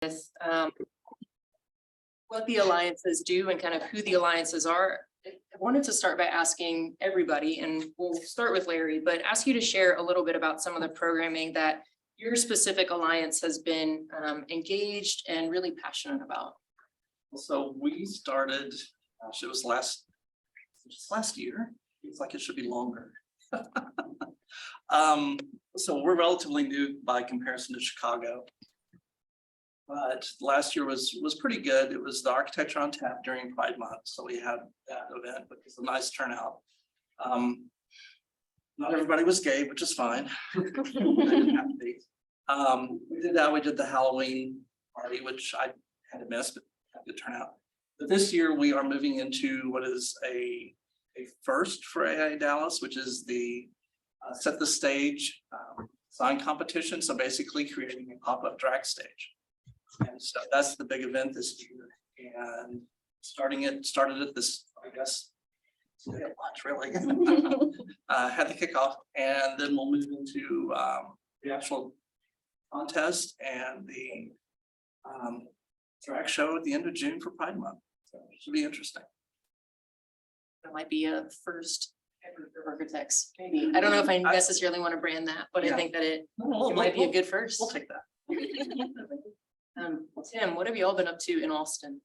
with what the alliances do and kind of who the alliances are. I wanted to start by asking everybody, and we'll start with Larry, but ask you to share a little bit about some of the programming that your specific alliance has been engaged and really passionate about. So we started, gosh, it was last year. It's like it should be longer. So we're relatively new by comparison to Chicago. But last year was pretty good. It was the Architecture on Tap during Pride Month. So we had that event, which was a nice turnout. Not everybody was gay, which is fine. They didn't have to be. We did that. We did the Halloween party, which I had to miss, but had a good turnout. But this year we are moving into what is a first for AIA Dallas, which is the set the stage sign competition. So basically creating a pop-up drag stage. And so that's the big event this year. And started at this, I guess, today at lunch, really. Had the kickoff, and then we'll move into the actual contest and the drag show at the end of June for Pride Month. So it should be interesting. That might be a first ever for architects. Maybe. I don't know if I necessarily want to brand that, but yeah. I think that it might be a good first. We'll take that. Tim, what have you all been up to in Austin?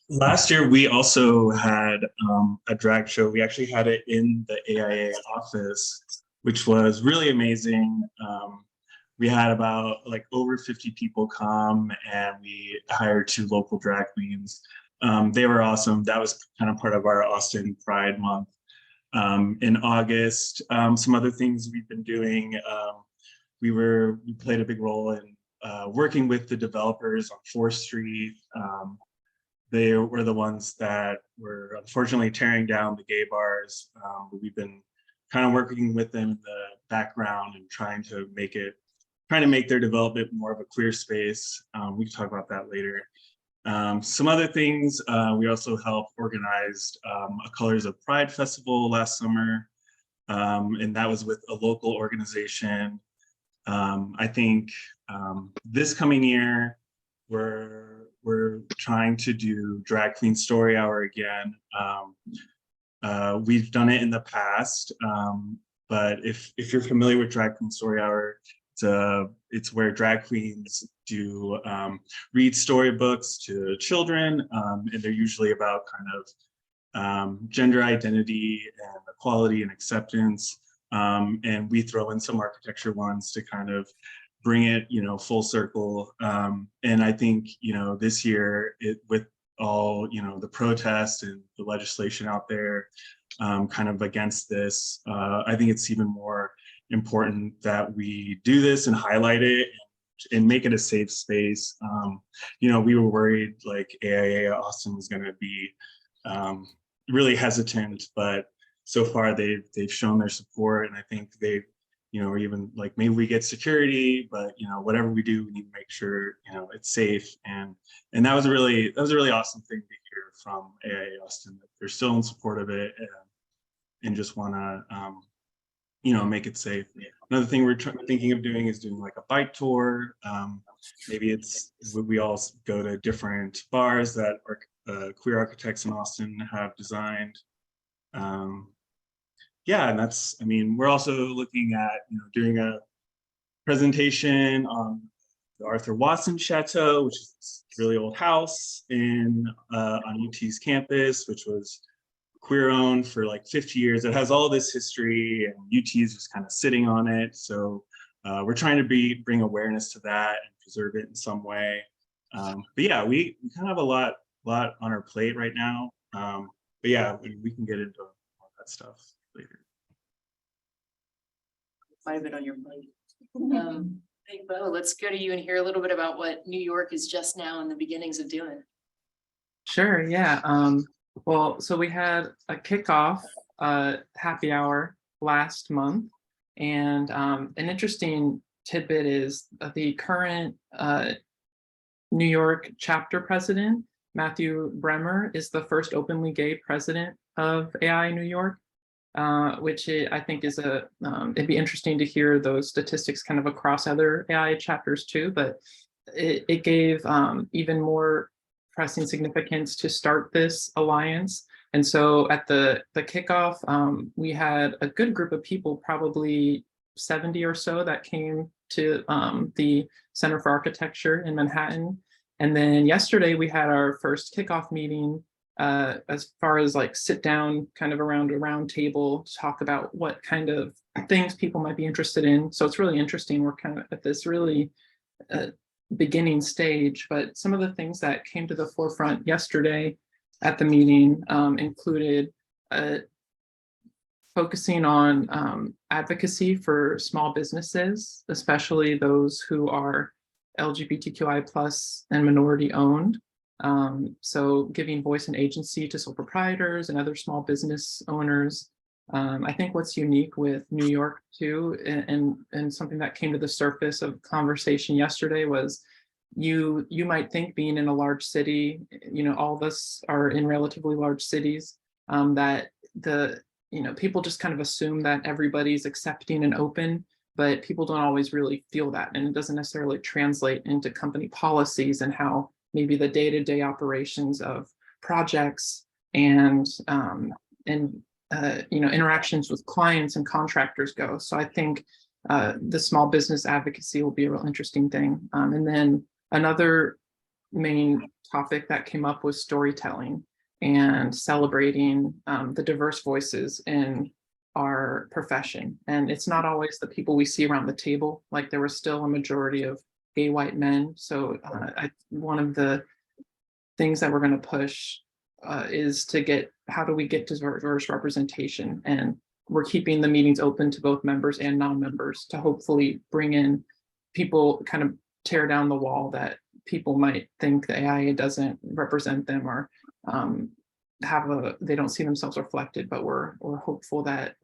Last year we also had a drag show. We actually had it in the AIA office, which was really amazing. We had about over 50 people come, and we hired 2 local drag queens. They were awesome. That was kind of part of our Austin Pride Month. In August, some other things we've been doing. We played a big role in working with the developers on 4th Street. They were the ones that were unfortunately tearing down the gay bars. We've been kind of working with them in the background and trying to make their development more of a queer space. We can talk about that later. Some other things, we also helped organize a Colors of Pride festival last summer, and that was with a local organization. I think this coming year, we're trying to do Drag Queen Story Hour again. We've done it in the past, but if you're familiar with Drag Queen Story Hour, it's where drag queens do read storybooks to children, and they're usually about kind of gender identity and equality and acceptance. And we throw in some architecture ones to kind of bring it, full circle. And I think, this year, with all, the protests and the legislation out there kind of against this, I think it's even more important that we do this and highlight it and make it a safe space. We were worried AIA Austin was going to be really hesitant, but so far they've shown their support, and I think they've, or even maybe we get security, but whatever we do, we need to make sure it's safe, and that was a really awesome thing to hear from AIA Austin, that they're still in support of it and just want to make it safe. Another thing we're thinking of doing is doing a bike tour. Maybe we all go to different bars that queer architects in Austin have designed. Yeah, and we're also looking at doing a presentation on the Arthur Watson Chateau, which is this really old house on UT's campus, which was queer owned for 50 years. It has all this history, and UT is just kind of sitting on it. So we're trying to bring awareness to that and preserve it in some way. But yeah, we kind of have a lot on our plate right now. But yeah, we can get into all that stuff later. Quite a bit on your plate. Hey, Bo, let's go to you and hear a little bit about what New York is just now in the beginnings of doing. Sure, yeah. Well, so we had a kickoff happy hour last month, and an interesting tidbit is that the current New York chapter president, Matthew Bremer, is the first openly gay president of AIA New York. I think is it'd be interesting to hear those statistics kind of across other AIA chapters too, but it gave even more pressing significance to start this alliance. And so at the kickoff, we had a good group of people, probably 70 or so, that came to the Center for Architecture in Manhattan. And then yesterday we had our first kickoff meeting, as far as like sit down kind of around a round table to talk about what kind of things people might be interested in. So it's really interesting. We're kind of at this really beginning stage, but some of the things that came to the forefront yesterday at the meeting included focusing on advocacy for small businesses, especially those who are LGBTQI plus and minority owned. So giving voice and agency to sole proprietors and other small business owners. I think what's unique with New York too, and something that came to the surface of conversation yesterday was you might think, being in a large city, all of us are in relatively large cities, that people just kind of assume that everybody's accepting and open, but people don't always really feel that. And it doesn't necessarily translate into company policies and how maybe the day-to-day operations of projects and interactions with clients and contractors go. So I think the small business advocacy will be a real interesting thing. And then another main topic that came up was storytelling and celebrating the diverse voices in our profession. And it's not always the people we see around the table. Like, there was still a majority of gay white men. So one of the things that we're going to push is to how do we get diverse representation? And we're keeping the meetings open to both members and non-members to hopefully bring in people, kind of tear down the wall that people might think the AIA doesn't represent them, or they don't see themselves reflected. But we're hopeful that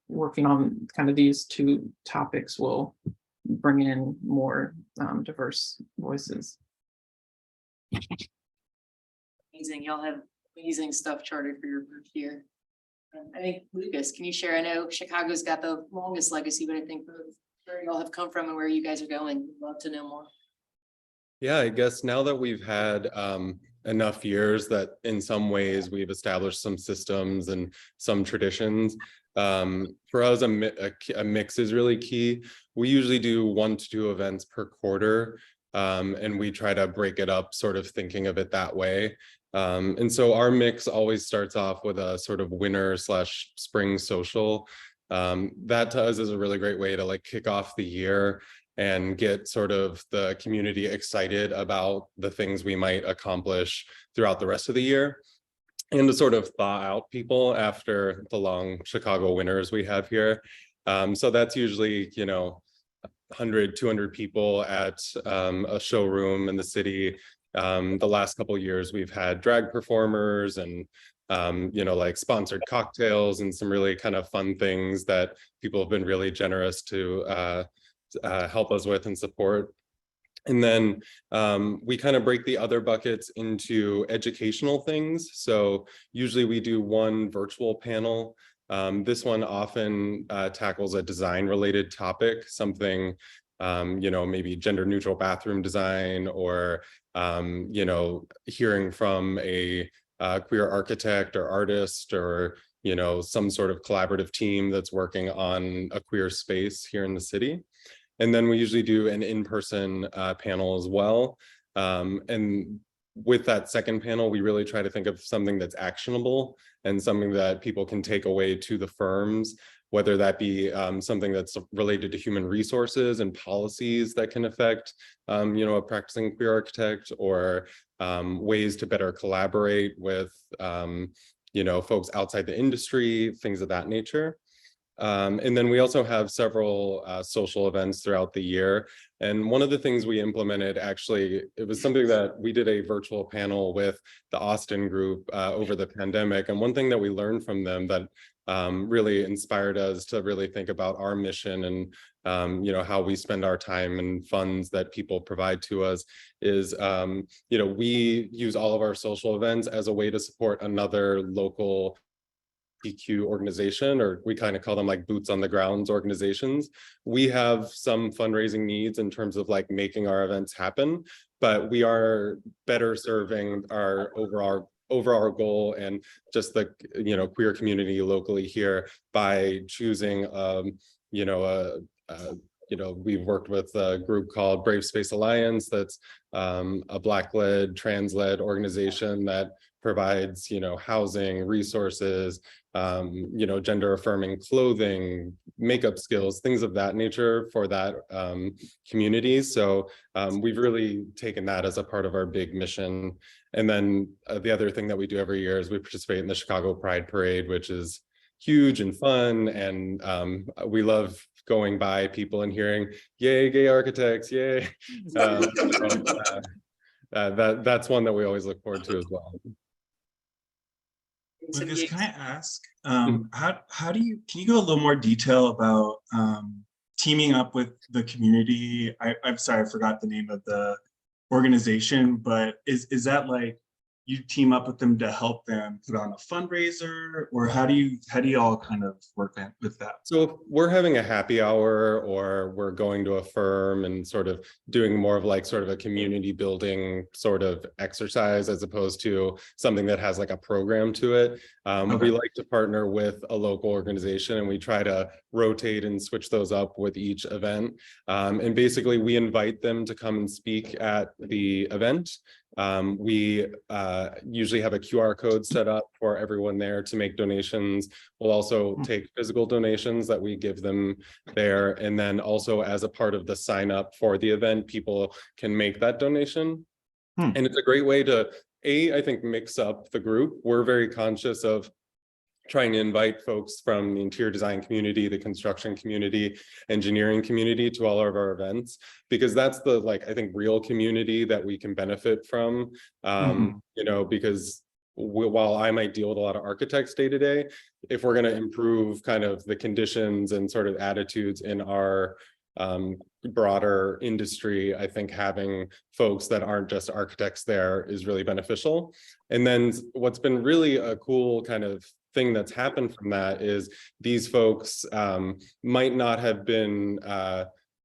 working on kind of these two topics will bring in more diverse voices. Amazing. Y'all have amazing stuff charted for your first year. I think, Lucas, can you share? I know Chicago's got the longest legacy, but I think where y'all have come from and where you guys are going, we'd love to know more. Yeah, I guess now that we've had enough years that in some ways we've established some systems and some traditions, for us, a mix is really key. We usually do 1 to 2 events per quarter, and we try to break it up, sort of thinking of it that way. And so our mix always starts off with a sort of winter/spring social. That to us is a really great way to like kick off the year and get sort of the community excited about the things we might accomplish throughout the rest of the year, and to sort of thaw out people after the long Chicago winters we have here. So that's usually, 100, 200 people at a showroom in the city. The last couple of years we've had drag performers and like sponsored cocktails and some really kind of fun things that people have been really generous to help us with and support. And then we kind of break the other buckets into educational things. So usually we do one virtual panel. This one often tackles a design related topic, something, maybe gender neutral bathroom design, or, hearing from a queer architect or artist, or, some sort of collaborative team that's working on a queer space here in the city. And then we usually do an in-person panel as well. And with that second panel, we really try to think of something that's actionable and something that people can take away to the firms, whether that be something that's related to human resources and policies that can affect, a practicing queer architect, or ways to better collaborate with, folks outside the industry, things of that nature. And then we also have several social events throughout the year. And one of the things we implemented, actually, it was something that we did a virtual panel with the Austin group over the pandemic. And one thing that we learned from them that really inspired us to really think about our mission and, how we spend our time and funds that people provide to us is, we use all of our social events as a way to support another local LGBTQ organization, or we kind of call them like boots on the grounds organizations. We have some fundraising needs in terms of like making our events happen, but we are better serving our overall goal and just the queer community locally here by choosing we've worked with a group called Brave Space Alliance that's a Black-led, trans-led organization that provides, housing, resources, gender-affirming clothing, makeup skills, things of that nature for that community. So we've really taken that as a part of our big mission. And then the other thing that we do every year is we participate in the Chicago Pride Parade, which is huge and fun. And we love going by people and hearing, yay, gay architects, yay. That's one that we always look forward to as well. Lucas, can I ask, how do you, can you go a little more detail about teaming up with the community? I'm sorry, I forgot the name of the organization, but is that like you team up with them to help them put on a fundraiser, or how do you all kind of work with that? So if we're having a happy hour, or we're going to a firm and sort of doing more of like sort of a community building sort of exercise, as opposed to something that has like a program to it. We like to partner with a local organization, and we try to rotate and switch those up with each event. And basically we invite them to come and speak at the event. We usually have a QR code set up for everyone there to make donations. We'll also take physical donations that we give them there. And then also as a part of the sign up for the event, people can make that donation. And it's a great way to, I think, mix up the group. We're very conscious of trying to invite folks from the interior design community, the construction community, engineering community to all of our events, because that's the, like, I think, real community that we can benefit from. Because while I might deal with a lot of architects day to day, if we're going to improve kind of the conditions and sort of attitudes in our broader industry, I think having folks that aren't just architects there is really beneficial. And then what's been really a cool kind of thing that's happened from that is these folks might not have been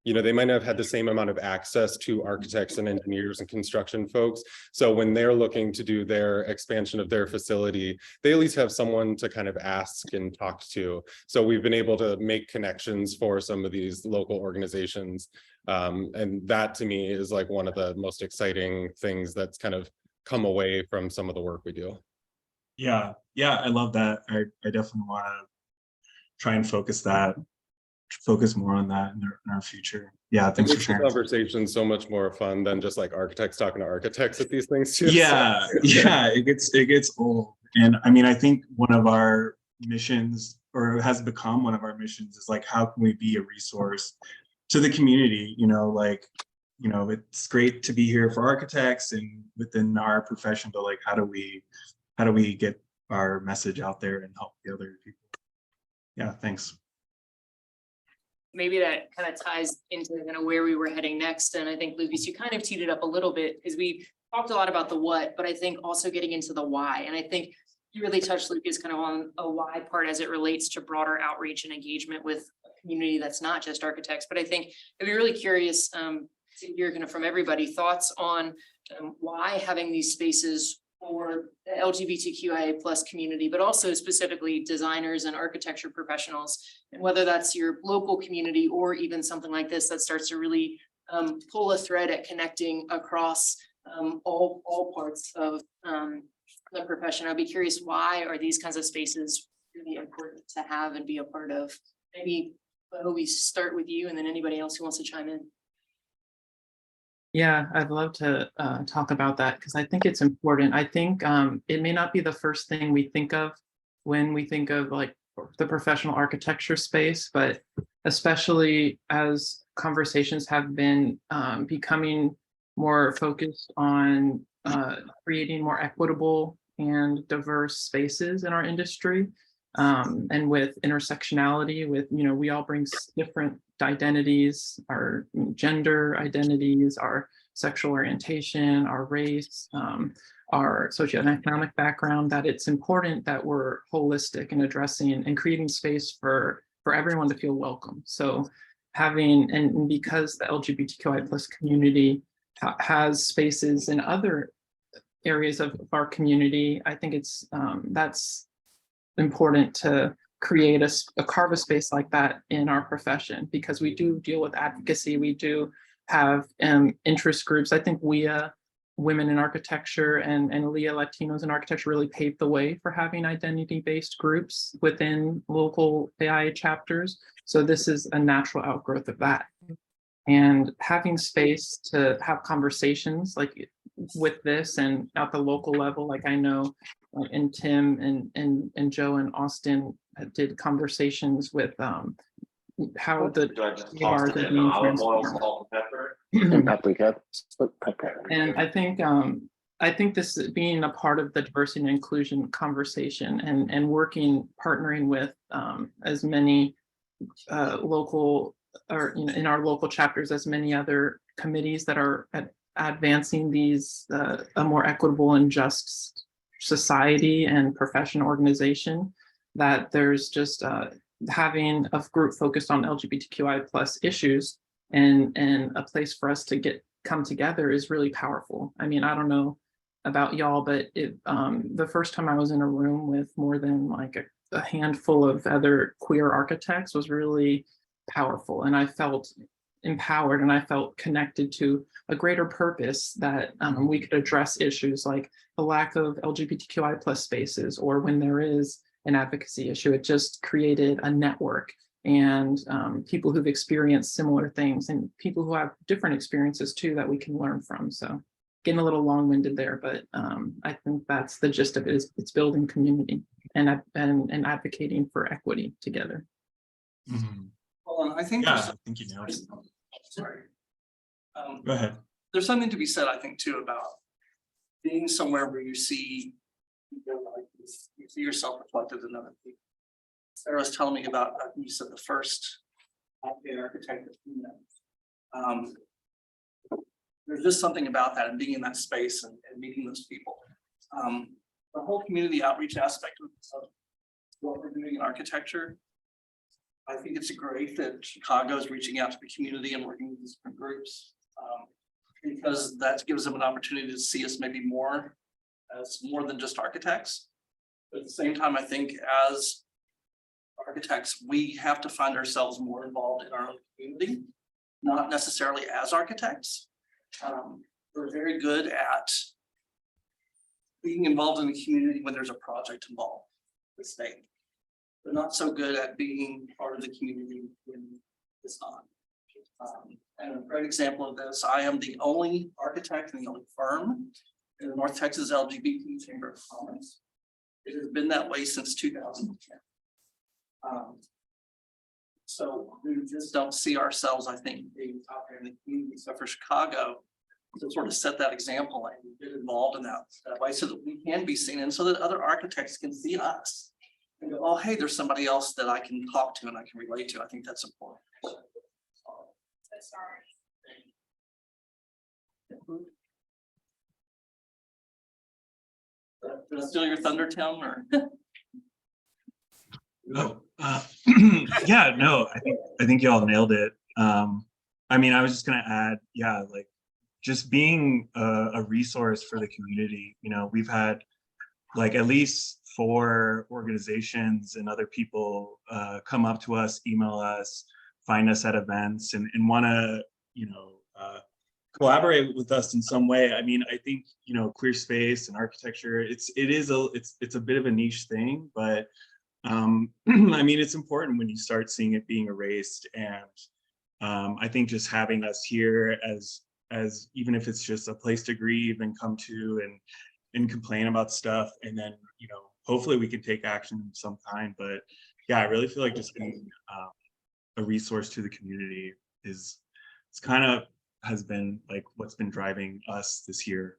they might not have had the same amount of access to architects and engineers and construction folks. So when they're looking to do their expansion of their facility, they at least have someone to kind of ask and talk to. So we've been able to make connections for some of these local organizations. And that to me is like one of the most exciting things that's kind of come away from some of the work we do. Yeah, I love that. I definitely want to try and focus more on that in our future. Yeah, thanks for sharing. Conversation so much more fun than just like architects talking to architects at these things too. Yeah, it gets old. And I mean, I think one of our missions, or has become one of our missions, is like, how can we be a resource to the community? It's great to be here for architects and within our profession, but like, how do we get our message out there and help the other people? Yeah, thanks. Maybe that kind of ties into kind of where we were heading next. And I think, Lucas, you kind of teed it up a little bit, because we talked a lot about the what, but I think also getting into the why. And I think you really touched, Lucas, kind of on a why part as it relates to broader outreach and engagement with a community that's not just architects. But I think I'd be really curious to hear kind of from everybody thoughts on why having these spaces for the LGBTQIA plus community, but also specifically designers and architecture professionals, and whether that's your local community or even something like this that starts to really pull a thread at connecting across all parts of the profession. I'd be curious, why are these kinds of spaces really important to have and be a part of? Maybe we start with you, and then anybody else who wants to chime in. Yeah, I'd love to talk about that, because I think it's important. I think it may not be the first thing we think of when we think of like the professional architecture space, but especially as conversations have been becoming more focused on creating more equitable and diverse spaces in our industry, and with intersectionality, with, we all bring different identities, our gender identities, our sexual orientation, our race, our socioeconomic background, that it's important that we're holistic in addressing and creating space for everyone to feel welcome. So having, and because the LGBTQI plus community has spaces in other areas of our community, I think it's that's important to create carve a space like that in our profession, because we do deal with advocacy. We do have interest groups. I think WIA, Women in Architecture, and AIA Latinos in Architecture really paved the way for having identity-based groups within local AIA chapters. So this is a natural outgrowth of that. And having space to have conversations like with this and at the local level, like I know and Tim and Joe and Austin did conversations with how the bars are being transformed. And paprika, pepper. And I think this being a part of the diversity and inclusion conversation and working, partnering with as many local, or in our local chapters, as many other committees that are advancing these a more equitable and just society and professional organization, that there's just having a group focused on LGBTQI plus issues and a place for us to come together is really powerful. I mean, I don't know about y'all, but the first time I was in a room with more than like a handful of other queer architects was really powerful, and I felt empowered and I felt connected to a greater purpose, that we could address issues like the lack of LGBTQI plus spaces, or when there is an advocacy issue. It just created a network and people who've experienced similar things and people who have different experiences too that we can learn from. So getting a little long-winded there, but I think that's the gist of it, is it's building community and advocating for equity together. Mhm. Well, I think. Yeah, I think you nailed it. Sorry. Go ahead. There's something to be said, I think, too, about being somewhere where you see, you see yourself reflected in other people. Sarah was telling me about, you said the first architect. There's just something about that and being in that space and meeting those people. The whole community outreach aspect of what we're doing in architecture, I think it's great that Chicago is reaching out to the community and working with these different groups, because that gives them an opportunity to see us maybe more as more than just architects. But at the same time, I think as architects, we have to find ourselves more involved in our own community, not necessarily as architects. We're very good at being involved in the community when there's a project involved with state. We're not so good at being part of the community when it's not. And a great example of this, I am the only architect and the only firm in the North Texas LGBT Chamber of Commerce. It has been that way since 2010. So we just don't see ourselves, I think, being out there in the community. So for Chicago, to sort of set that example and get involved in that way so that we can be seen and so that other architects can see us and go, oh, hey, there's somebody else that I can talk to and I can relate to. I think that's important. Did I steal your thunder, Tim, or? Oh, yeah, no, I think y'all nailed it. I mean, I was just gonna add, yeah, like just being a resource for the community. You know, we've had like at least 4 organizations and other people come up to us, email us, find us at events, and want to, you know, collaborate with us in some way. I mean, I think, you know, queer space and architecture, it's a bit of a niche thing, but I mean, it's important when you start seeing it being erased. And I think just having us here as even if it's just a place to grieve and come to and complain about stuff, and then, you know, hopefully we can take action of some kind. But yeah, I really feel like just being a resource to the community it's kind of has been like what's been driving us this year.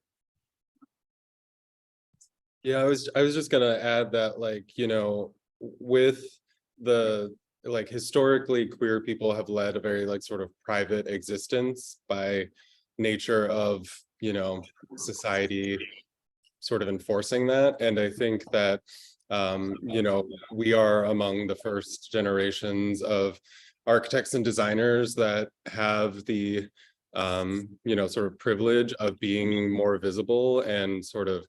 Yeah, I was just gonna add that, like, you know, with the, like, historically queer people have led a very like sort of private existence by nature of, you know, society sort of enforcing that. And I think that, you know, we are among the first generations of architects and designers that have the, you know, sort of privilege of being more visible and sort of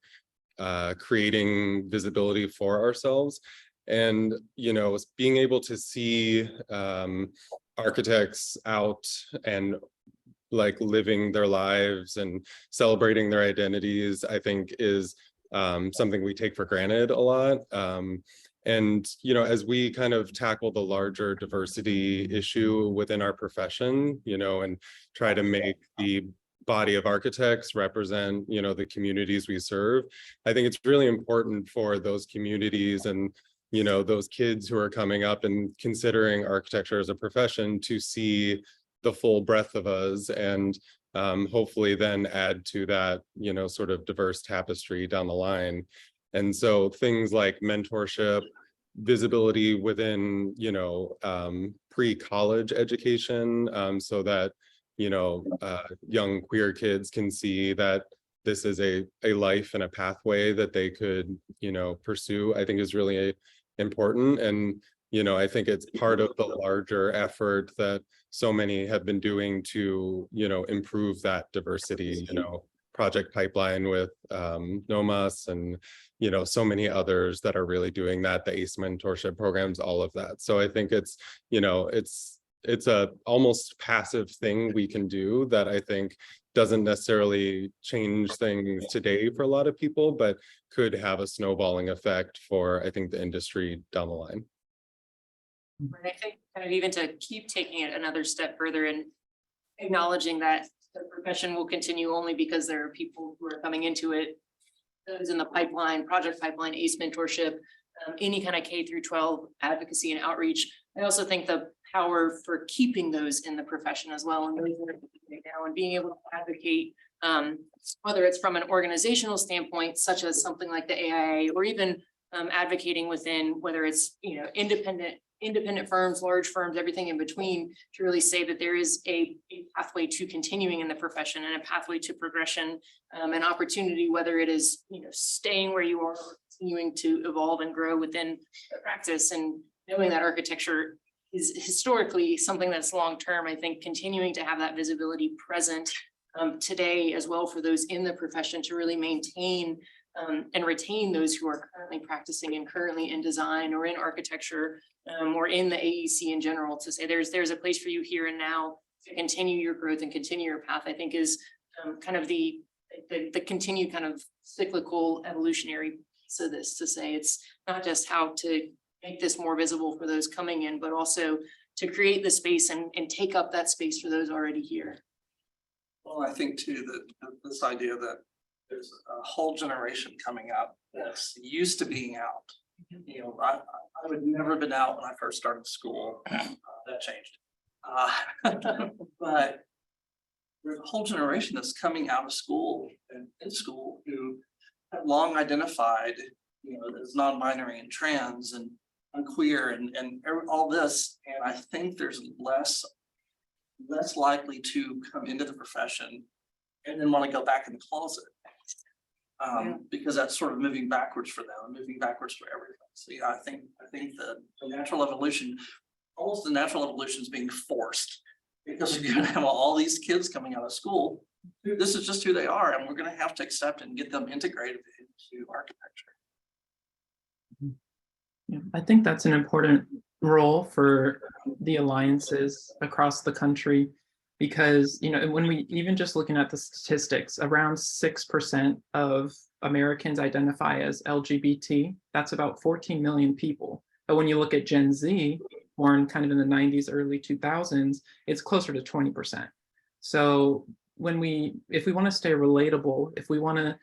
creating visibility for ourselves. And, you know, being able to see architects out and like living their lives and celebrating their identities, I think is something we take for granted a lot. And, you know, as we kind of tackle the larger diversity issue within our profession, you know, and try to make the body of architects represent, you know, the communities we serve, I think it's really important for those communities and, you know, those kids who are coming up and considering architecture as a profession to see the full breadth of us, and hopefully then add to that, you know, sort of diverse tapestry down the line. And so things like mentorship, visibility within, you know, pre-college education, so that, you know, young queer kids can see that this is a life and a pathway that they could, you know, pursue, I think is really important. And, you know, I think it's part of the larger effort that so many have been doing to, you know, improve that diversity, you know, project pipeline with NOMAS and, you know, so many others that are really doing that, the ACE mentorship programs, all of that. So I think it's, you know, it's a almost passive thing we can do that I think doesn't necessarily change things today for a lot of people, but could have a snowballing effect for, I think, the industry down the line. And I think kind of even to keep taking it another step further and acknowledging that the profession will continue only because there are people who are coming into it, those in the pipeline, project pipeline, ACE mentorship, any kind of K through 12 advocacy and outreach. I also think the power for keeping those in the profession as well, and those that are right now, and being able to advocate, whether it's from an organizational standpoint, such as something like the AIA, or even advocating within, whether it's, you know, independent firms, large firms, everything in between, to really say that there is a pathway to continuing in the profession and a pathway to progression, and opportunity, whether it is, you know, staying where you are, or continuing to evolve and grow within the practice. And knowing that architecture is historically something that's long-term, I think continuing to have that visibility present today as well for those in the profession to really maintain and retain those who are currently practicing and currently in design or in architecture, or in the AEC in general, to say there's a place for you here and now to continue your growth and continue your path, I think is kind of the continued kind of cyclical evolutionary piece of this, to say it's not just how to make this more visible for those coming in, but also to create the space and take up that space for those already here. Well, I think too that this idea that there's a whole generation coming up that's used to being out. You know, I would never have been out when I first started school. That changed. But there's a whole generation that's coming out of school and in school who have long identified, you know, as non-binary and trans and queer and all this. And I think there's less likely to come into the profession and then want to go back in the closet. Because that's sort of moving backwards for them, moving backwards for everything. So yeah, I think the natural evolution, almost the natural evolution is being forced, because you're gonna have all these kids coming out of school. This is just who they are, and we're gonna have to accept and get them integrated into architecture. Yeah, I think that's an important role for the alliances across the country, because, you know, when we even just looking at the statistics, around 6% of Americans identify as LGBT. That's about 14 million people. But when you look at Gen Z, born kind of in the 90s, early 2000s, it's closer to 20%. So if we want to stay relatable, if we want to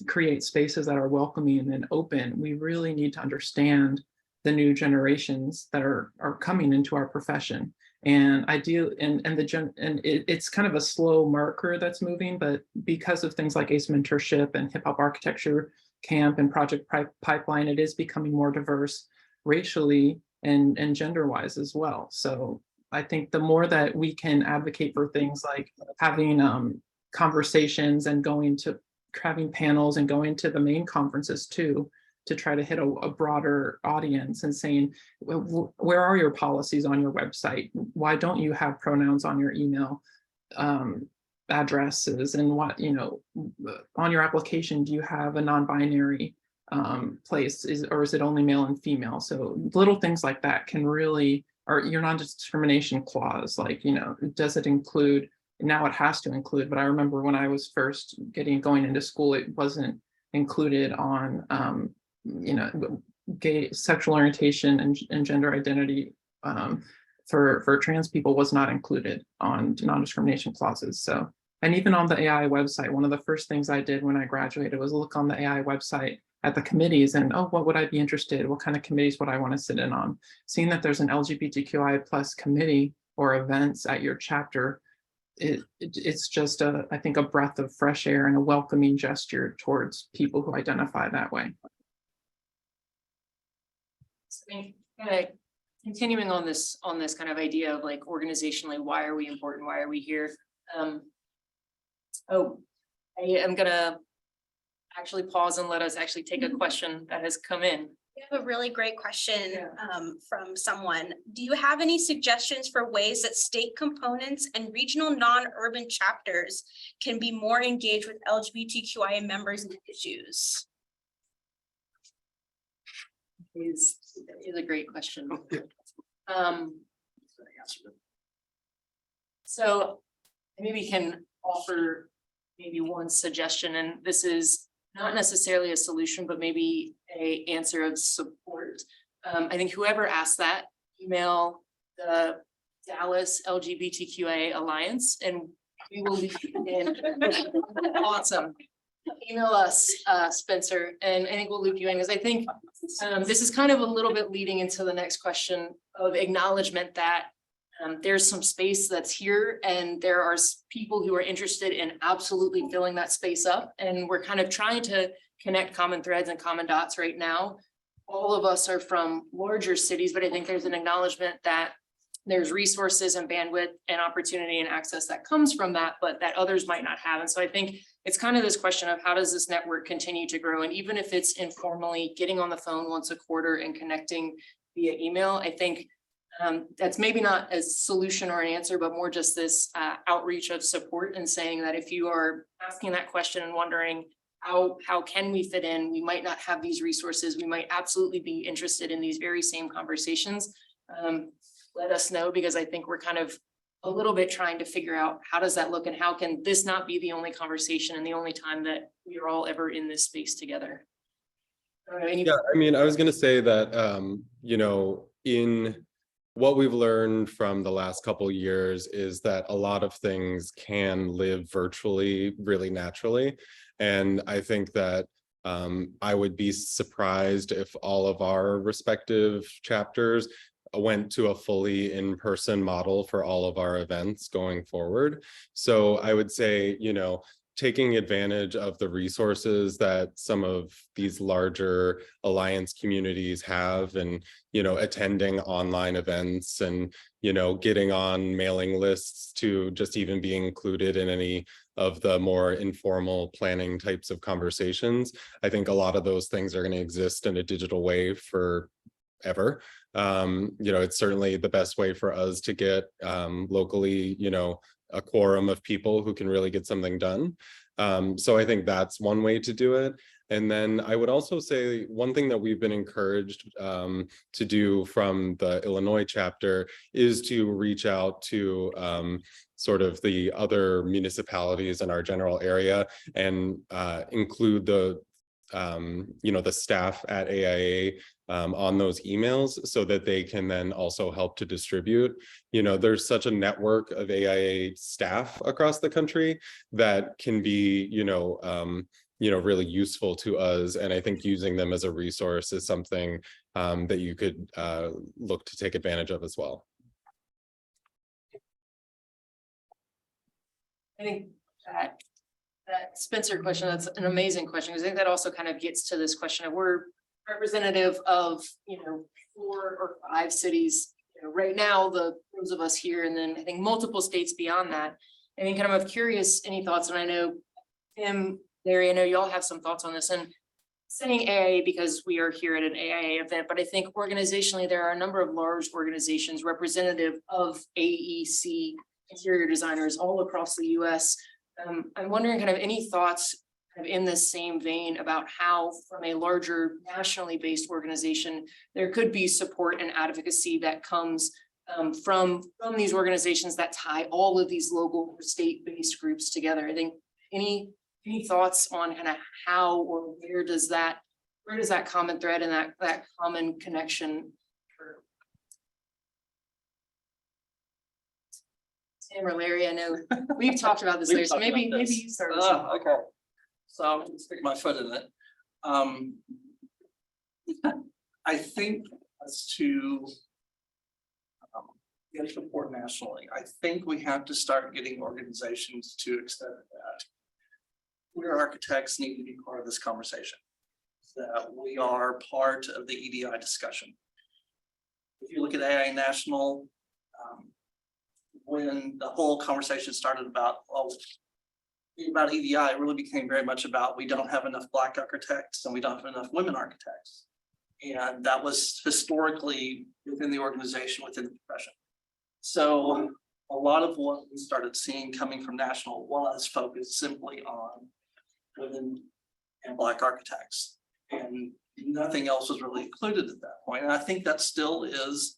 create spaces that are welcoming and open, we really need to understand the new generations that are coming into our profession. And it's kind of a slow marker that's moving, but because of things like ACE mentorship and hip hop architecture camp and project pipeline, it is becoming more diverse racially and gender-wise as well. So I think the more that we can advocate for things like having conversations and going to having panels and going to the main conferences too, to try to hit a broader audience and saying, where are your policies on your website? Why don't you have pronouns on your email addresses? And what, on your application, do you have a non-binary place, or is it only male and female? So little things like that can really, or your non-discrimination clause, like, does it include, now it has to include, but I remember when I was first going into school, it wasn't included on, gay sexual orientation and gender identity for trans people was not included on non-discrimination clauses. So, and even on the AIA website, one of the first things I did when I graduated was look on the AIA website at the committees and, oh, what would I be interested? What kind of committees would I want to sit in on? Seeing that there's an LGBTQIA plus committee or events at your chapter, it's just I think a breath of fresh air and a welcoming gesture towards people who identify that way. Continuing on this kind of idea of like organizationally, why are we important? Why are we here? I am gonna actually pause and let us actually take a question that has come in. We have a really great question from someone. Do you have any suggestions for ways that state components and regional non-urban chapters can be more engaged with LGBTQIA members and issues? Is a great question. So maybe we can offer maybe one suggestion, and this is not necessarily a solution, but maybe a answer of support. I think whoever asked that, email the Dallas LGBTQIA Alliance, and we will leave in. Awesome. Email us, Spencer, and I think we'll loop you in, because I think this is kind of a little bit leading into the next question of acknowledgement that there's some space that's here, and there are people who are interested in absolutely filling that space up, and we're kind of trying to connect common threads and common dots right now. All of us are from larger cities, but I think there's an acknowledgement that there's resources and bandwidth and opportunity and access that comes from that, but that others might not have. And so I think it's kind of this question of how does this network continue to grow? And even if it's informally getting on the phone once a quarter and connecting via email, I think that's maybe not a solution or an answer, but more just this outreach of support and saying that if you are asking that question and wondering how can we fit in, we might not have these resources, we might absolutely be interested in these very same conversations. Let us know, because I think we're kind of a little bit trying to figure out how does that look and how can this not be the only conversation and the only time that we are all ever in this space together. Yeah, I mean, I was going to say that, in what we've learned from the last couple of years is that a lot of things can live virtually really naturally. And I think that I would be surprised if all of our respective chapters went to a fully in-person model for all of our events going forward. So I would say, taking advantage of the resources that some of these larger alliance communities have, and, attending online events and, getting on mailing lists to just even be included in any of the more informal planning types of conversations. I think a lot of those things are going to exist in a digital way forever. It's certainly the best way for us to get locally, a quorum of people who can really get something done. So I think that's one way to do it. And then I would also say one thing that we've been encouraged to do from the Illinois chapter is to reach out to sort of the other municipalities in our general area and include the staff at AIA on those emails so that they can then also help to distribute. There's such a network of AIA staff across the country that can be, really useful to us. And I think using them as a resource is something that you could look to take advantage of as well. I think that Spencer question, that's an amazing question, because I think that also kind of gets to this question of we're representative of, 4 or 5 cities, right now, those of us here, and then I think multiple states beyond that. I think kind of curious, any thoughts? And I know Tim Larry, I know y'all have some thoughts on this, and saying AIA because we are here at an AIA event, but I think organizationally, there are a number of large organizations representative of AEC interior designers all across the US. I'm wondering kind of any thoughts kind of in this same vein about how from a larger nationally based organization, there could be support and advocacy that comes from these organizations that tie all of these local or state-based groups together. I think any thoughts on kind of how or where does that common thread and that common connection occur? Sam or Larry, I know we've talked about this, We've Larry, so talked about maybe this. you start. Okay. So I'm gonna stick my foot in it. I think as to get support nationally, I think we have to start getting organizations to accept that queer architects need to be part of this conversation, that we are part of the EDI discussion. If you look at AIA National, when the whole conversation started about EDI, it really became very much about we don't have enough Black architects and we don't have enough women architects. And that was historically within the organization, within the profession. So a lot of what we started seeing coming from national was focused simply on women and Black architects. And nothing else was really included at that point. And I think that still is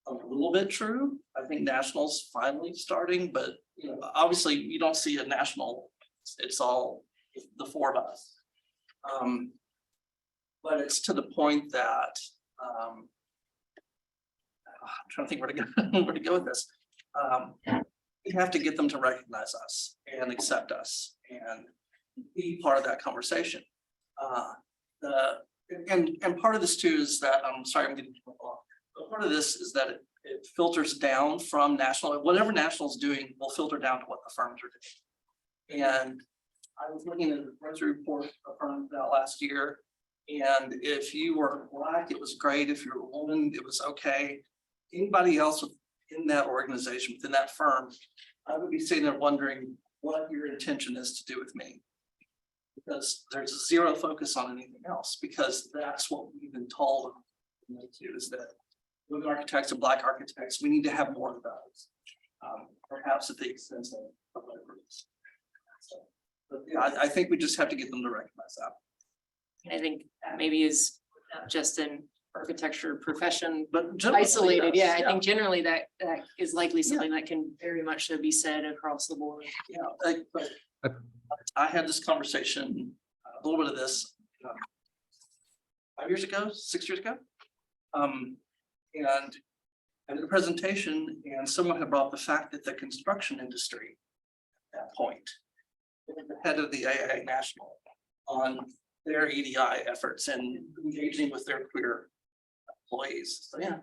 a little bit true. I think national's finally starting, but you know, obviously you don't see a national, it's all the four of us. But it's to the point that I'm trying to think where to go with this. We have to get them to recognize us and accept us and be part of that conversation. And part of this too is that, I'm sorry, I'm getting off. But part of this is that it filters down from national, whatever national's doing will filter down to what the firms are doing. And I was looking at the grocery report a firm that last year. And if you were Black, it was great. If you're a woman, it was okay. Anybody else in that organization, within that firm, I would be sitting there wondering what your intention is to do with me. Because there's zero focus on anything else, because that's what we've been told is that women architects and Black architects, we need to have more of those. Perhaps at the expense of other groups. So, but yeah, I think we just have to get them to recognize that. I think that maybe is not just an architecture profession, But generally, isolated. yes, Yeah, I think generally that is likely something that can very much so be said across the board. Yeah, but I had this conversation, a little bit of this 5 years ago, 6 years ago. And I did a presentation and someone had brought up the fact that the construction industry at that point, the head of the AIA National on their EDI efforts and engaging with their queer employees. So yeah.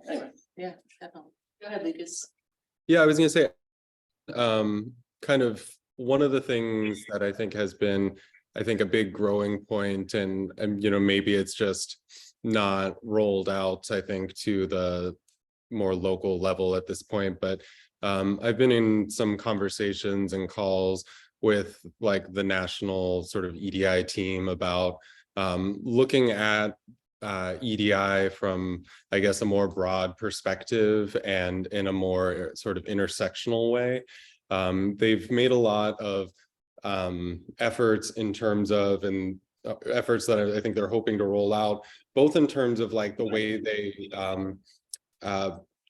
Anyway. Yeah, definitely. Go ahead, Lucas. Yeah, I was gonna say, kind of one of the things that I think has been, I think, a big growing point, and you know, maybe it's just not rolled out, I think, to the more local level at this point, but I've been in some conversations and calls with like the national sort of EDI team about looking at EDI from, I guess, a more broad perspective and in a more sort of intersectional way. They've made a lot of efforts in terms of, and efforts that I think they're hoping to roll out, both in terms of like the way they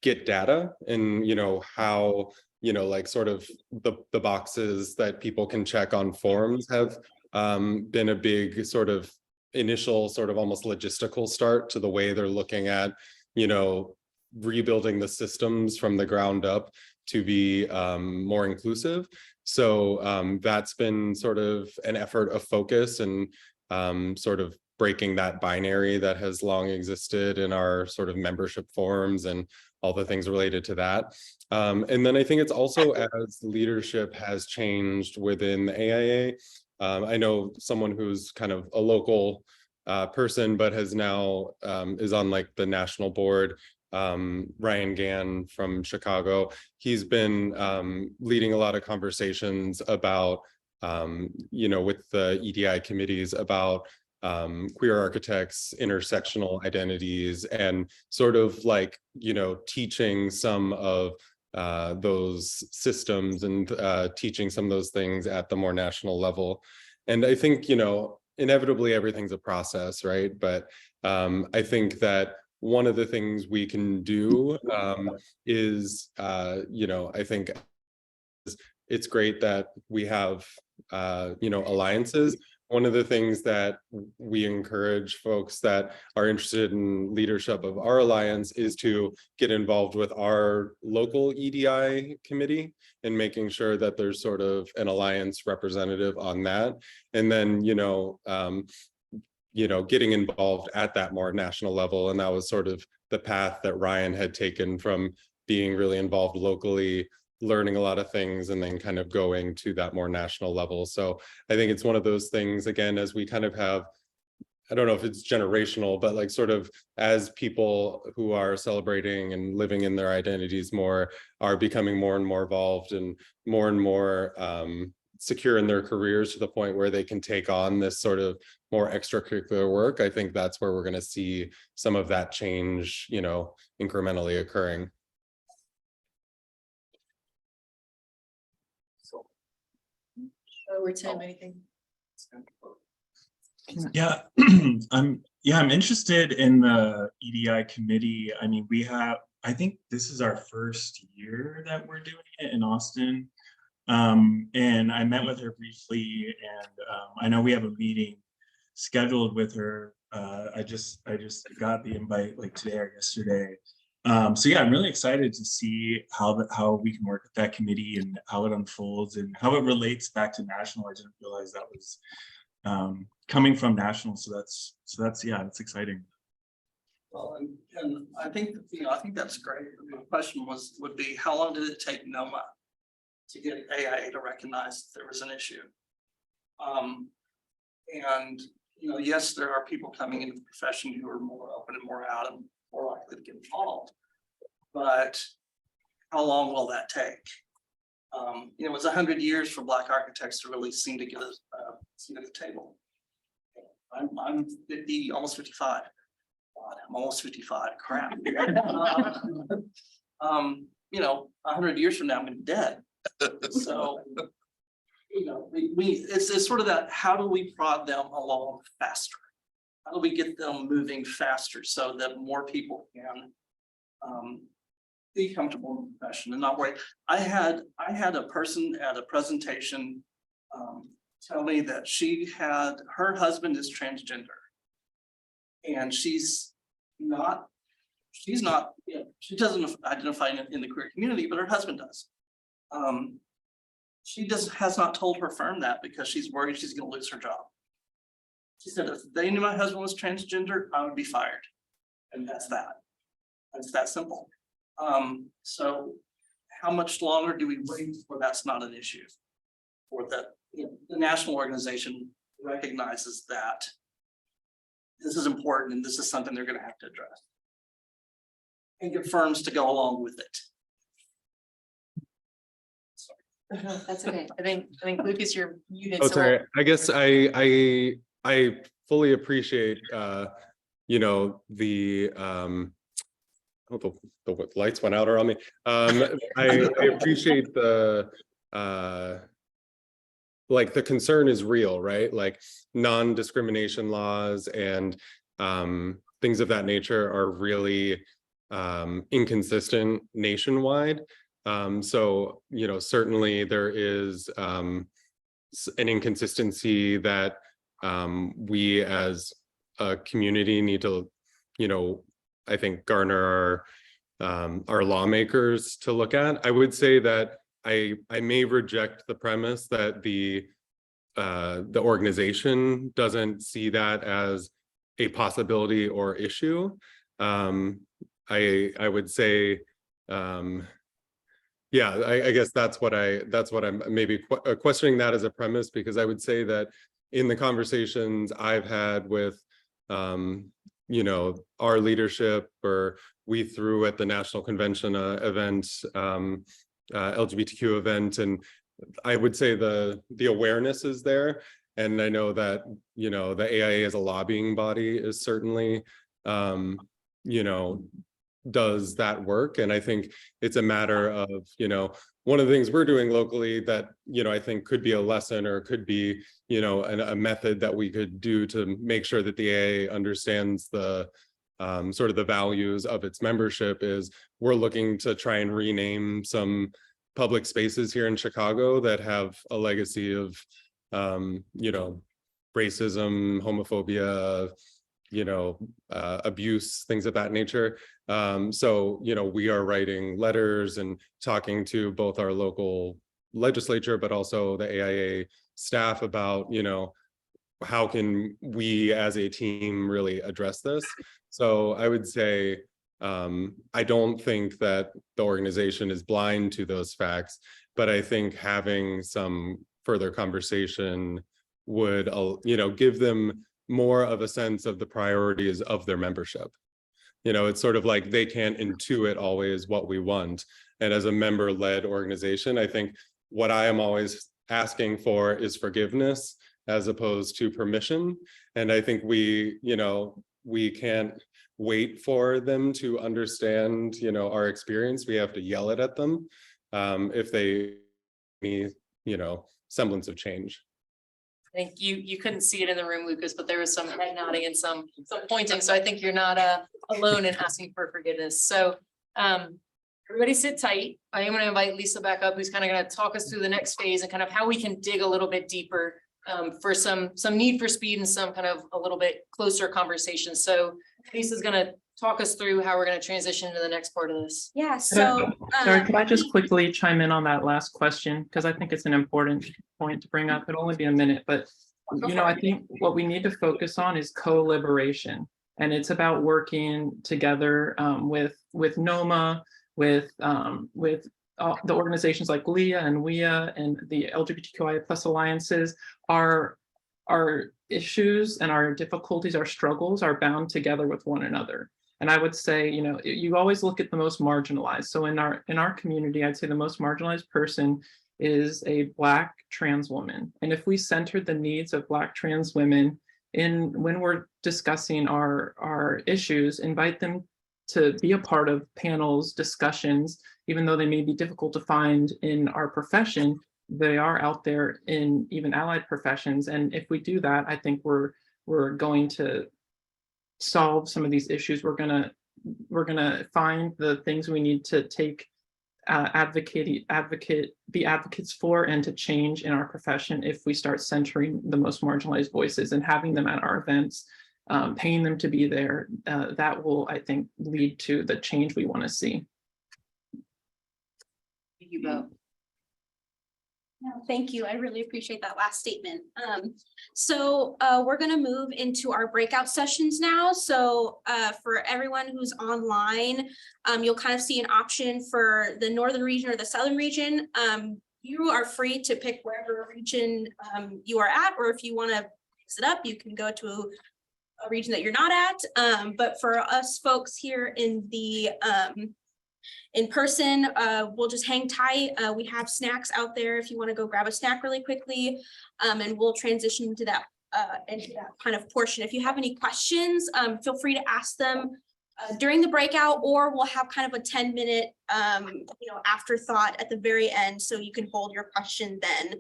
get data and, you know, how, you know, like sort of the boxes that people can check on forms have been a big sort of initial sort of almost logistical start to the way they're looking at, you know, rebuilding the systems from the ground up to be more inclusive. So that's been sort of an effort of focus and sort of breaking that binary that has long existed in our sort of membership forms and all the things related to that. And then I think it's also as leadership has changed within the AIA. I know someone who's kind of a local person, but has now is on like the national board, Ryan Gann from Chicago. He's been leading a lot of conversations about with the EDI committees about queer architects, intersectional identities, and sort of like, teaching some of those systems and teaching some of those things at the more national level. And I think, inevitably everything's a process, right? But I think that one of the things we can do is, I think it's great that we have, alliances. One of the things that we encourage folks that are interested in leadership of our alliance is to get involved with our local EDI committee and making sure that there's sort of an alliance representative on that. And then, getting involved at that more national level. And that was sort of the path that Ryan had taken from being really involved locally, learning a lot of things, and then kind of going to that more national level. So I think it's one of those things, again, as we kind of have, I don't know if it's generational, but like sort of as people who are celebrating and living in their identities more are becoming more and more involved and more secure in their careers to the point where they can take on this sort of more extracurricular work. I think that's where we're going to see some of that change, incrementally occurring. Tim, anything? Yeah, I'm interested in the EDI committee. I mean, I think this is our first year that we're doing it in Austin. And I met with her briefly, and I know we have a meeting scheduled with her. I just got the invite like today or yesterday. So yeah, I'm really excited to see how we can work with that committee and how it unfolds and how it relates back to national. I didn't realize that was coming from national. So that's yeah, it's exciting. Well, and I think, I think that's great. The question would be, how long did it take NOMA to get AIA to recognize that there was an issue? And, yes, there are people coming into the profession who are more open and more out and more likely to get involved. But how long will that take? It was 100 years for Black architects to really seem to get a seat at the table. I'm 50, almost 55. God, I'm almost 55. Crap. 100 years from now, I'm gonna be dead. So, it's sort of that. How do we prod them along faster? How do we get them moving faster so that more people can be comfortable in the profession and not worry? I had a person at a presentation tell me that her husband is transgender, and she doesn't identify in the queer community, but her husband does. She has not told her firm that because she's worried she's going to lose her job. She said, if they knew my husband was transgender, I would be fired. And that's that. It's that simple. So how much longer do we wait before that's not an issue? Or that the national organization recognizes that this is important and this is something they're going to have to address. And get firms to go along with it. That's okay. I think Lucas, you're muted. Oh, so sorry. I guess I fully appreciate the the lights went out around me. I appreciate the the concern is real, right? Like non-discrimination laws and things of that nature are really inconsistent nationwide. So, certainly there is an inconsistency that we as a community need to, I think garner our lawmakers to look at. I would say that I may reject the premise that the organization doesn't see that as a possibility or issue. I would say, yeah, I guess that's what I'm maybe questioning that as a premise, because I would say that in the conversations I've had with, our leadership, or we threw at the national convention event, LGBTQ event, and I would say the awareness is there. And I know that, you know, the AIA as a lobbying body is certainly, you know, does that work. And I think it's a matter of, you know, one of the things we're doing locally that, you know, I think could be a lesson or could be, you know, a method that we could do to make sure that the AIA understands the sort of the values of its membership is we're looking to try and rename some public spaces here in Chicago that have a legacy of, you know, racism, homophobia, you know, abuse, things of that nature. So, you know, we are writing letters and talking to both our local legislature, but also the AIA staff about, you know, how can we as a team really address this? So I would say, I don't think that the organization is blind to those facts, but I think having some further conversation would, you know, give them more of a sense of the priorities of their membership. You know, it's sort of like they can't intuit always what we want. And as a member-led organization, I think what I am always asking for is forgiveness as opposed to permission. And I think we, you know, we can't wait for them to understand, you know, our experience. We have to yell it at them if they need, you know, semblance of change. I think you couldn't see it in the room, Lucas, but there was some head nodding and some pointing. So I think you're not alone in asking for forgiveness. So everybody sit tight. I am going to invite Lisa back up, who's kind of going to talk us through the next phase and kind of how we can dig a little bit deeper for some need for speed and some kind of a little bit closer conversation. So Lisa's going to talk us through how we're going to transition to the next part of this. Yeah, so. Sorry, could I just quickly chime in on that last question? Because I think it's an important point to bring up. It'll only be a minute, but you know, I think what we need to focus on is co-liberation. And it's about working together with NOMA, with the organizations like LEA and WIA and the LGBTQIA plus alliances. Our issues and our difficulties, our struggles are bound together with one another. And I would say, you know, you always look at the most marginalized. So in our community, I'd say the most marginalized person is a Black trans woman. And if we centered the needs of Black trans women when we're discussing our issues, invite them to be a part of panels, discussions, even though they may be difficult to find in our profession, they are out there in even allied professions. And if we do that, I think we're going to solve some of these issues. We're gonna find the things we need to take be advocates for and to change in our profession if we start centering the most marginalized voices and having them at our events, paying them to be there. That will, I think, lead to the change we want to see. You go. No, thank you. I really appreciate that last statement. So we're going to move into our breakout sessions now. So for everyone who's online, you'll kind of see an option for the northern region or the southern region. You are free to pick wherever region you are at, or if you want to mix it up, you can go to a region that you're not at. But for us folks here in the in person, we'll just hang tight. We have snacks out there if you want to go grab a snack really quickly, and we'll transition into that kind of portion. If you have any questions, feel free to ask them during the breakout, or we'll have kind of a 10-minute afterthought at the very end, so you can hold your question then.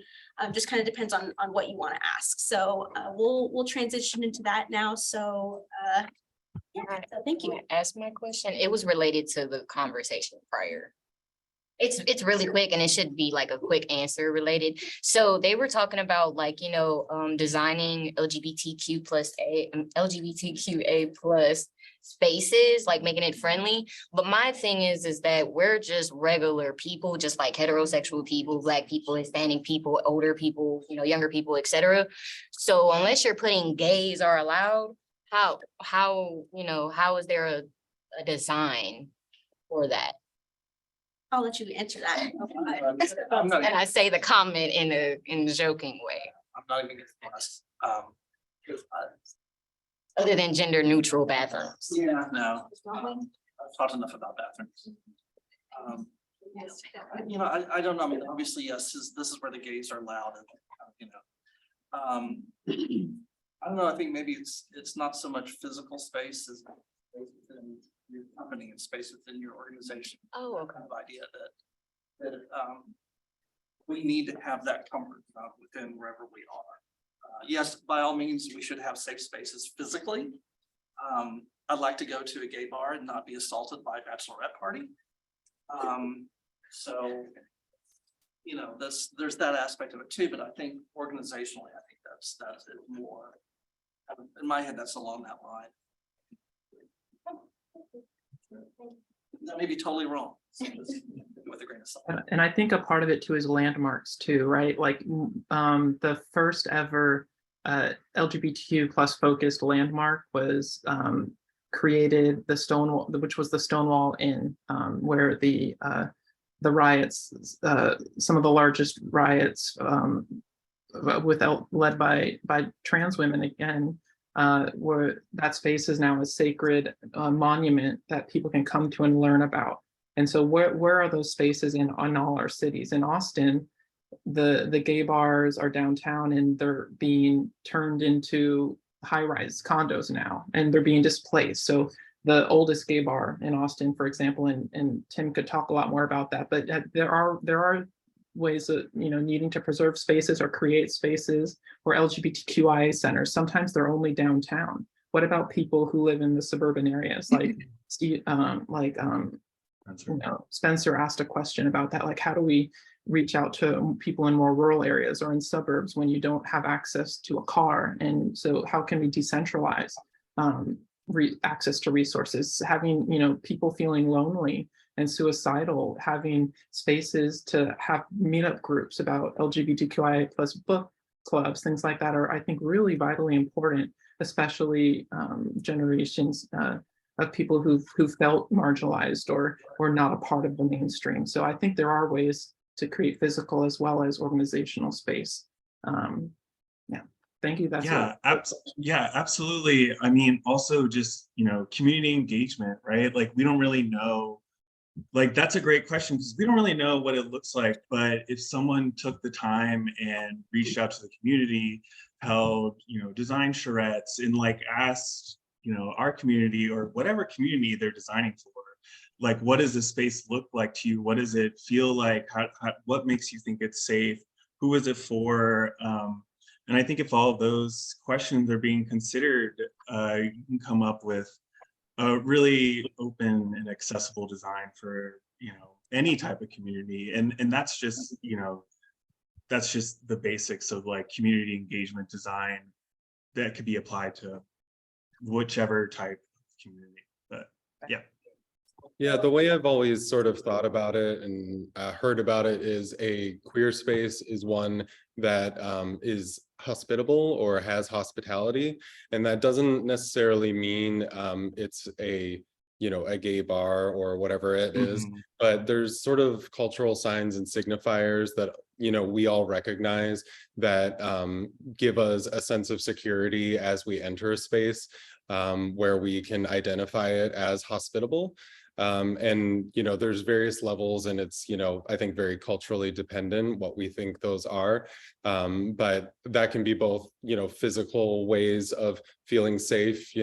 Just kind of depends on what you want to ask. So we'll transition into that now. So yeah, so thank you. Ask my question. It was related to the conversation prior. It's really quick, and it should be like a quick answer related. So they were talking about, like, designing LGBTQA plus spaces, like making it friendly. But my thing is that we're just regular people, just like heterosexual people, Black people, Hispanic people, older people, younger people, etc. So unless you're putting gays are allowed, how is there a design for that? I'll let you answer that. And I say the comment in a joking way. I'm not even gonna ask. Other than gender neutral bathrooms. Yeah, no. I've talked enough about bathrooms. I don't know. I mean, obviously, yes, this is where the gays are loud and, I don't know. I think maybe it's not so much physical space as within your company and space within your organization. Oh, okay. Kind of idea that we need to have that comfort within wherever we are. Yes, by all means, we should have safe spaces physically. I'd like to go to a gay bar and not be assaulted by a bachelorette party. So, there's that aspect of it too, but I think organizationally, I think that's it more. In my head, that's along that line. That may be totally wrong. So just with a grain of salt. And I think a part of it too is landmarks too, right? Like the first ever LGBTQ plus focused landmark was created, the Stonewall, which was the Stonewall Inn, where the riots, some of the largest riots led by trans women again, where that space is now a sacred monument that people can come to and learn about. And so where are those spaces in all our cities? In Austin, the gay bars are downtown and they're being turned into high-rise condos now, and they're being displaced. So the oldest gay bar in Austin, for example, and Tim could talk a lot more about that, but there are ways of needing to preserve spaces or create spaces or LGBTQIA centers. Sometimes they're only downtown. What about people who live in the suburban areas? Like Spencer asked a question about that. Like, how do we reach out to people in more rural areas or in suburbs when you don't have access to a car? And so how can we decentralize access to resources? Having, people feeling lonely and suicidal, having spaces to have meetup groups about LGBTQIA plus book clubs, things like that are, I think, really vitally important, especially generations of people who've felt marginalized or not a part of the mainstream. So I think there are ways to create physical as well as organizational space. Thank you. That's yeah, absolutely. I mean, also just, community engagement, right? Like, we don't really know, like, that's a great question because we don't really know what it looks like. But if someone took the time and reached out to the community, held, design charrettes and like asked, our community or whatever community they're designing for, like, what does the space look like to you? What does it feel like? What makes you think it's safe? Who is it for? And I think if all of those questions are being considered, you can come up with a really open and accessible design for, any type of community. And that's just, that's just the basics of like community engagement design that could be applied to whichever type of community. But yeah. Yeah, the way I've always sort of thought about it and heard about it is a queer space is one that is hospitable or has hospitality. And that doesn't necessarily mean it's a gay bar or whatever it is, but there's sort of cultural signs and signifiers that, we all recognize that give us a sense of security as we enter a space where we can identify it as hospitable. And, there's various levels and it's, I think very culturally dependent what we think those are. But that can be both, physical ways of feeling safe,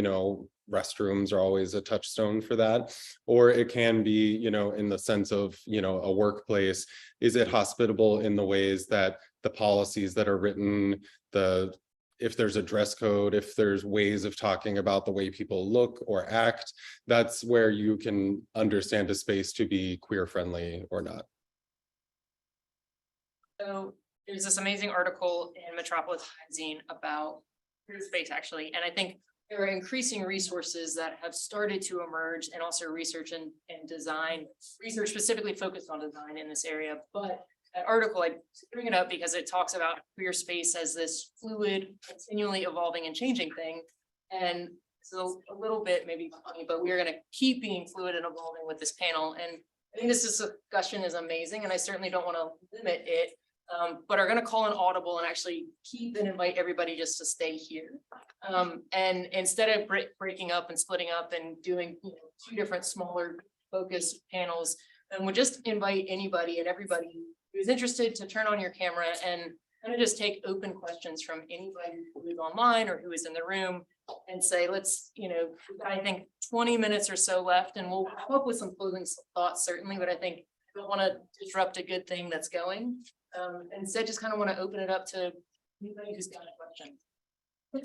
restrooms are always a touchstone for that, or it can be, in the sense of, a workplace. Is it hospitable in the ways that the policies that are written, if there's a dress code, if there's ways of talking about the way people look or act, that's where you can understand a space to be queer friendly or not. So there's this amazing article in Metropolis magazine about queer space actually. And I think there are increasing resources that have started to emerge and also research and design, research specifically focused on design in this area. But that article, I bring it up because it talks about queer space as this fluid, continually evolving and changing thing. And so a little bit maybe funny, but we're going to keep being fluid and evolving with this panel. And I think this discussion is amazing, and I certainly don't want to limit it, but are going to call an audible and actually keep and invite everybody just to stay here. And instead of breaking up and splitting up and doing 2 different smaller focused panels, And we'll just invite anybody and everybody who's interested to turn on your camera and kind of just take open questions from anybody who is online or who is in the room and say, let's, we've got, I think 20 minutes or so left, and we'll come up with some closing thoughts certainly, but I think I don't want to disrupt a good thing that's going. Instead, just kind of want to open it up to anybody who's got a question. We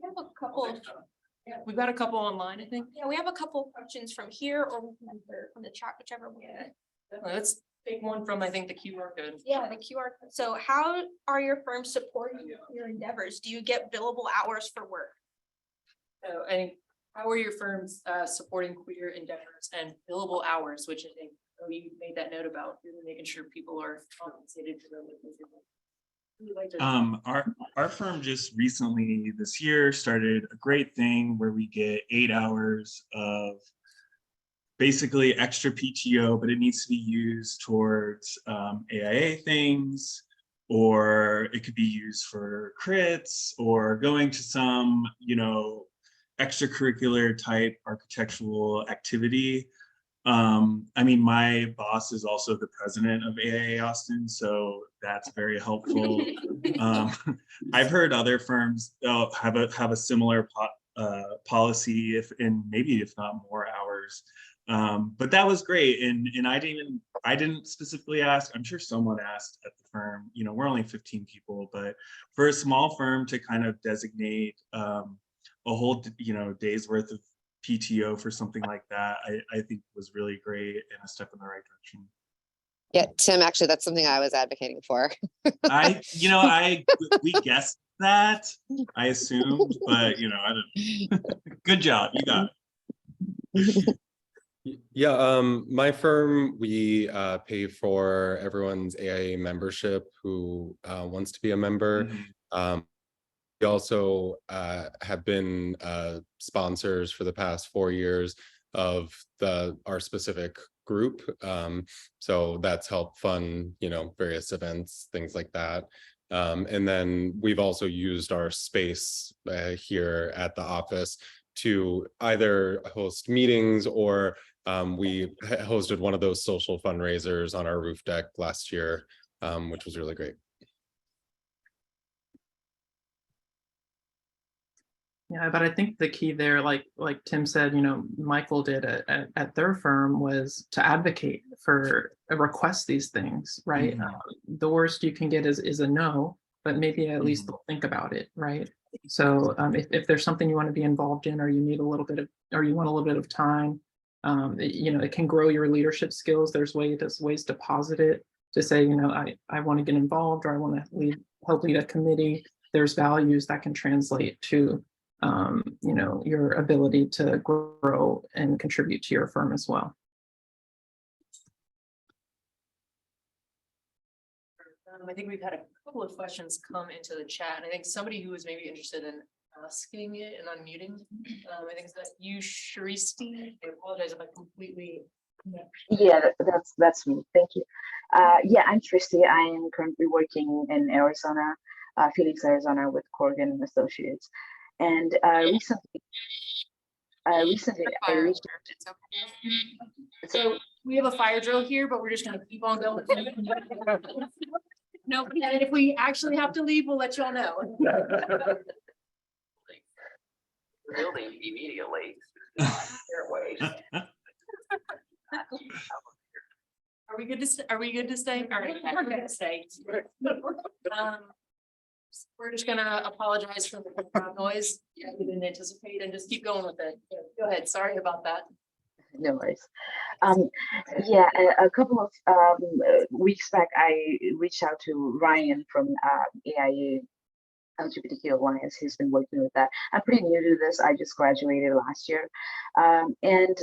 have a couple, Yeah, we've got a couple online, I think. yeah, we have a couple questions from here or from the chat, whichever way. Let's take one from, I think, the QR code. Yeah, the QR code. So how are your firms supporting your endeavors? Do you get billable hours for work? So, and how are your firms supporting queer endeavors and billable hours, which I think, you made that note about, really making sure people are compensated for their work. Our firm just recently this year started a great thing where we get 8 hours of basically extra PTO, but it needs to be used towards AIA things, or it could be used for crits or going to some, extracurricular type architectural activity. I mean, my boss is also the president of AIA Austin, so that's very helpful. I've heard other firms have a similar policy, if not more hours. But that was great, and I didn't specifically ask. I'm sure someone asked at the firm. We're only 15 people, but for a small firm to kind of designate a whole day's worth of PTO for something like that, I think was really great and a step in the right direction. Yeah, Tim, actually, that's something I was advocating for. We guessed that, I assumed, but I don't. Good job, you got it. Yeah, my firm, we pay for everyone's AIA membership who wants to be a member. We also have been sponsors for the past 4 years of our specific group. So that's helped fund, various events, things like that. And then we've also used our space here at the office to either host meetings or we hosted one of those social fundraisers on our roof deck last year, which was really great. Yeah, but I think the key there, like Tim said, Michael did at their firm, was to advocate for request these things, right? The worst you can get is a no, but maybe at least they'll think about it, right? So if there's something you want to be involved in, or you need a little bit of, or you want a little bit of time, it can grow your leadership skills. There's ways to posit it, to say, I want to get involved, or I want to help lead a committee. There's values that can translate to your ability to grow and contribute to your firm as well. I think we've had a couple of questions come into the chat, and I think somebody who was maybe interested in asking it and unmuting. I think that's you, Sharisti. I apologize if I completely. Yeah, that's me. Thank you. Yeah, I'm Shristi. I am currently working in Arizona, Phoenix, Arizona, with Corgan and Associates. And recently I reached. So we have a fire drill here, but we're just gonna keep on going. No, and if we actually have to leave, we'll let y'all know. Building immediately. Are we good to stay? Are we good to stay? All right, we're good to stay. We're just gonna apologize for the background noise. Yeah, we didn't anticipate, and just keep going with it. Go ahead. Sorry about that. No worries. Yeah, a couple of weeks back, I reached out to Ryan from AIA LGBTQIA Alliance. He's been working with that. I'm pretty new to this. I just graduated last year. And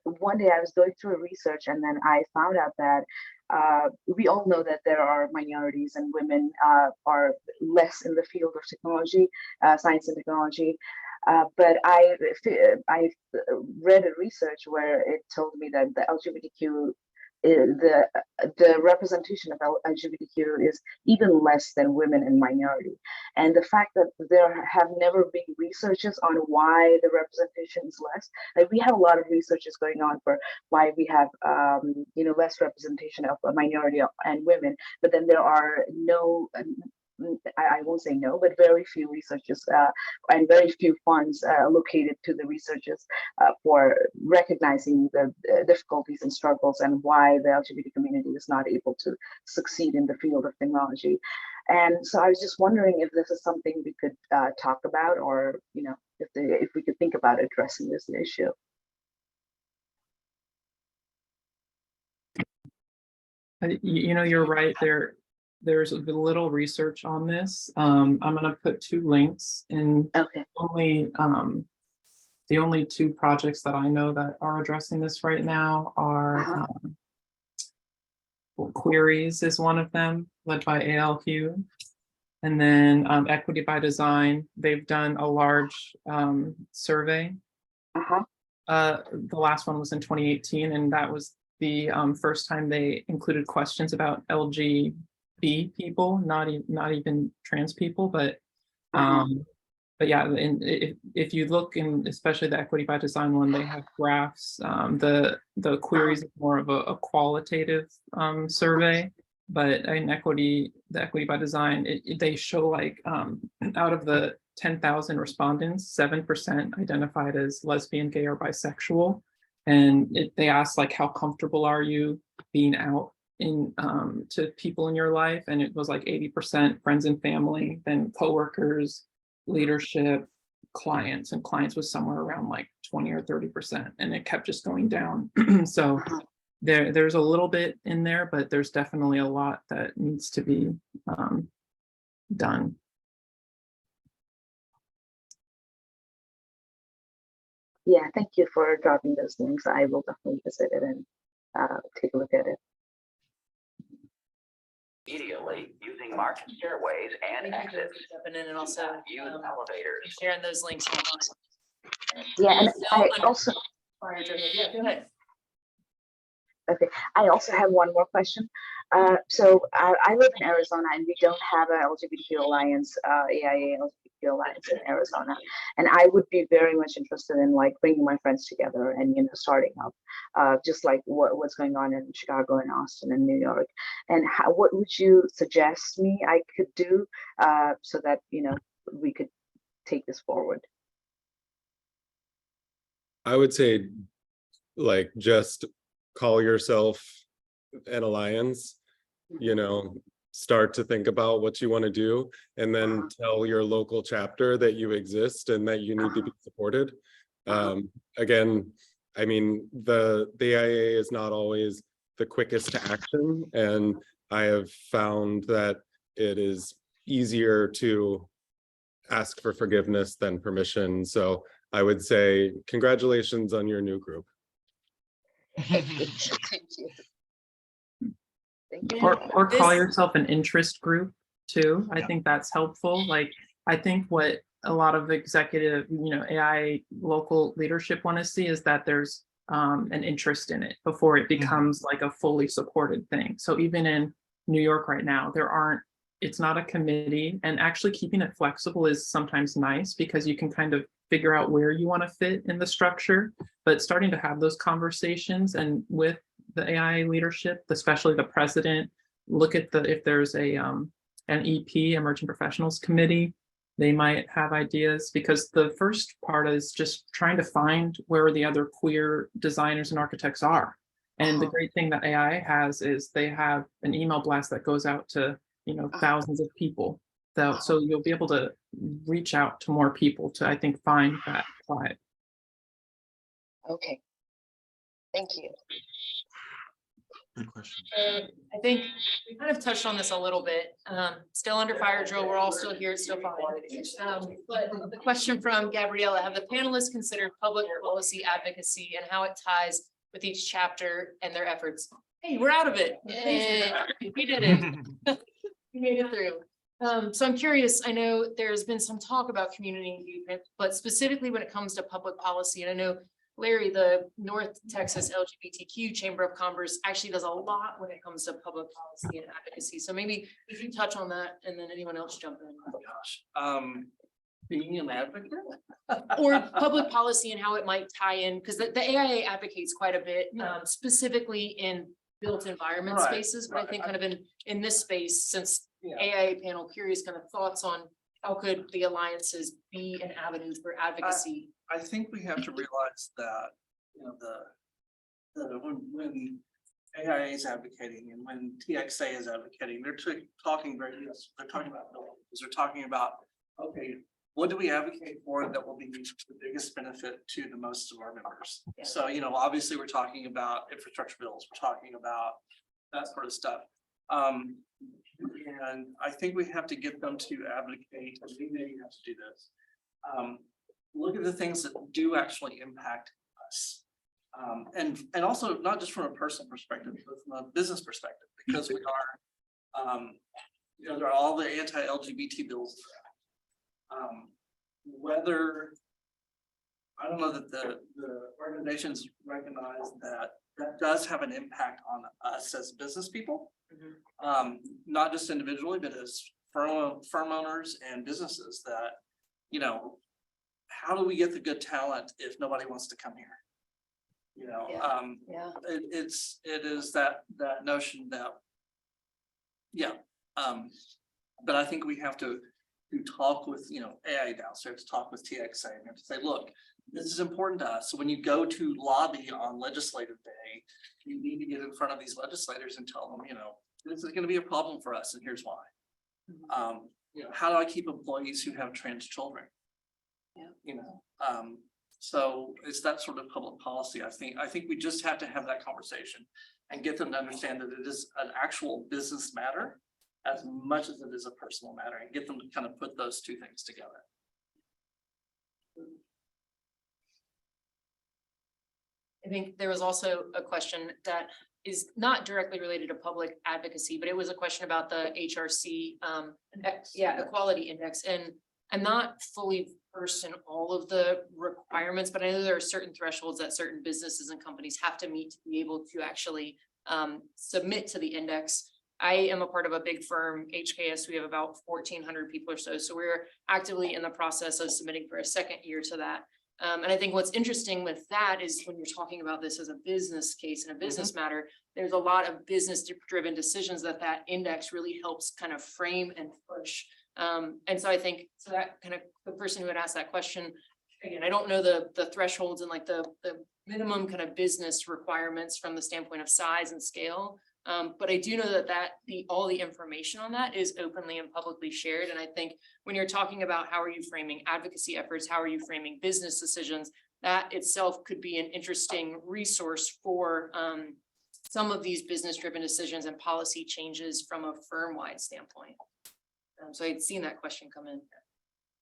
one day I was going through research, and then I found out that we all know that there are minorities and women are less in the field of technology, science and technology. But I read a research where it told me that the LGBTQ the representation of LGBTQ is even less than women and minority. And the fact that there have never been researches on why the representation is less, like we have a lot of researches going on for why we have less representation of a minority and women, but then there are no I won't say no, but very few researchers and very few funds allocated to the researchers for recognizing the difficulties and struggles and why the LGBT community is not able to succeed in the field of technology. And so I was just wondering if this is something we could talk about, or if we could think about addressing this issue. You're right there. There's a little research on this. I'm going to put 2 links in. Okay. The only 2 projects that I know that are addressing this right now are Queries is one of them, led by ALQ. And then Equity by Design, they've done a large survey. The last one was in 2018, and that was the first time they included questions about LGBT people, not even trans people, but yeah, and if you look in, especially the Equity by Design one, they have graphs. The Queries is more of a qualitative survey, but in the Equity by Design, they show like out of the 10,000 respondents, 7% identified as lesbian, gay, or bisexual, and they asked like, how comfortable are you being out to people in your life, and it was like 80% friends and family, then coworkers, leadership, clients, and clients was somewhere around like 20 or 30%, and it kept just going down. So there's a little bit in there, but there's definitely a lot that needs to be done. Yeah, thank you for dropping those links. I will definitely visit it and take a look at it. Immediately using marked stairways and exits. Jumping in and also Use elevators. sharing those links. Yeah, and I also. Yeah, go ahead. Okay, I also have one more question. So I live in Arizona, and we don't have a LGBTQ Alliance, AIA LGBTQ Alliance in Arizona. And I would be very much interested in like bringing my friends together and starting up, just like what's going on in Chicago and Austin and New York. And what would you suggest me I could do so that we could take this forward? I would say, like, just call yourself an alliance, start to think about what you want to do, and then tell your local chapter that you exist and that you need to be supported. Again, I mean, the AIA is not always the quickest to action, and I have found that it is easier to ask for forgiveness than permission. So I would say congratulations on your new group. Thank you. Thank you. Or call yourself an interest group too. I think that's helpful. Like, I think what a lot of executive, AI local leadership want to see is that there's an interest in it before it becomes like a fully supported thing. So even in New York right now, it's not a committee, and actually keeping it flexible is sometimes nice because you can kind of figure out where you want to fit in the structure, but starting to have those conversations and with the AI leadership, especially the president, look at if there's an EP, Emerging Professionals Committee, they might have ideas, because the first part is just trying to find where the other queer designers and architects are. And the great thing that AI has is they have an email blast that goes out to thousands of people. So you'll be able to reach out to more people to, I think, find that tribe. Okay. Thank you. Good question. I think we kind of touched on this a little bit. Still under fire drill. We're all still here. It's still fine. But the question from Gabriella: have the panelists considered public policy advocacy and how it ties with each chapter and their efforts? Hey, we're out of it. Yay. We did it. We made it through. So I'm curious, I know there's been some talk about community engagement, but specifically when it comes to public policy, and I know Larry, the North Texas LGBTQ Chamber of Commerce actually does a lot when it comes to public policy and advocacy. So maybe if you touch on that and then anyone else jump in. Oh, gosh, being an advocate. Or public policy and how it might tie in, because the AIA advocates quite a bit, specifically in built environment Right, spaces, but I think kind of in this space, since Yeah. AIA panel, curious kind of thoughts on how could the alliances be an avenue for advocacy? I think we have to realize that, you know, when AIA is advocating and when TXA is advocating, they're talking they're talking about buildings, they're talking about, okay, what do we advocate for that will be the biggest benefit to the most of our members? Yeah. So, you know, obviously, we're talking about infrastructure bills, we're talking about that sort of stuff. And I think we have to get them to advocate, and we maybe have to do this. Look at the things that do actually impact us. And also not just from a personal perspective, but from a business perspective, because we are, you know, there are all the anti-LGBT bills. Whether, I don't know that the organizations recognize that that does have an impact on us as business people. Not just individually, but as firm owners and businesses that, you know, how do we get the good talent if nobody wants to come here? You know, Yeah. it is that notion that, yeah. But I think we have to talk with, you know, AIA Dallas, we have to talk with TXA, and we have to say, look, this is important to us. So when you go to lobby on legislative day, you need to get in front of these legislators and tell them, you know, this is going to be a problem for us, and here's why. You know, how do I keep employees who have trans children? Yeah. You know, so it's that sort of public policy. I think we just have to have that conversation and get them to understand that it is an actual business matter as much as it is a personal matter, and get them to kind of put those two things together. I think there was also a question that is not directly related to public advocacy, but it was a question about the HRC, equality index, and I'm not fully versed in all of the requirements, but I know there are certain thresholds that certain businesses and companies have to meet to be able to actually submit to the index. I am a part of a big firm, HKS. We have about 1,400 people or so. So we're actively in the process of submitting for a second year to that. And I think what's interesting with that is when you're talking about this as a business case and a business matter, there's a lot of business driven decisions that index really helps kind of frame and push. And so I think, so that kind of the person who had asked that question, again, I don't know the thresholds and like the minimum kind of business requirements from the standpoint of size and scale. But I do know that all the information on that is openly and publicly shared. And I think when you're talking about how are you framing advocacy efforts, how are you framing business decisions, that itself could be an interesting resource for some of these business-driven decisions and policy changes from a firm-wide standpoint. So I'd seen that question come in.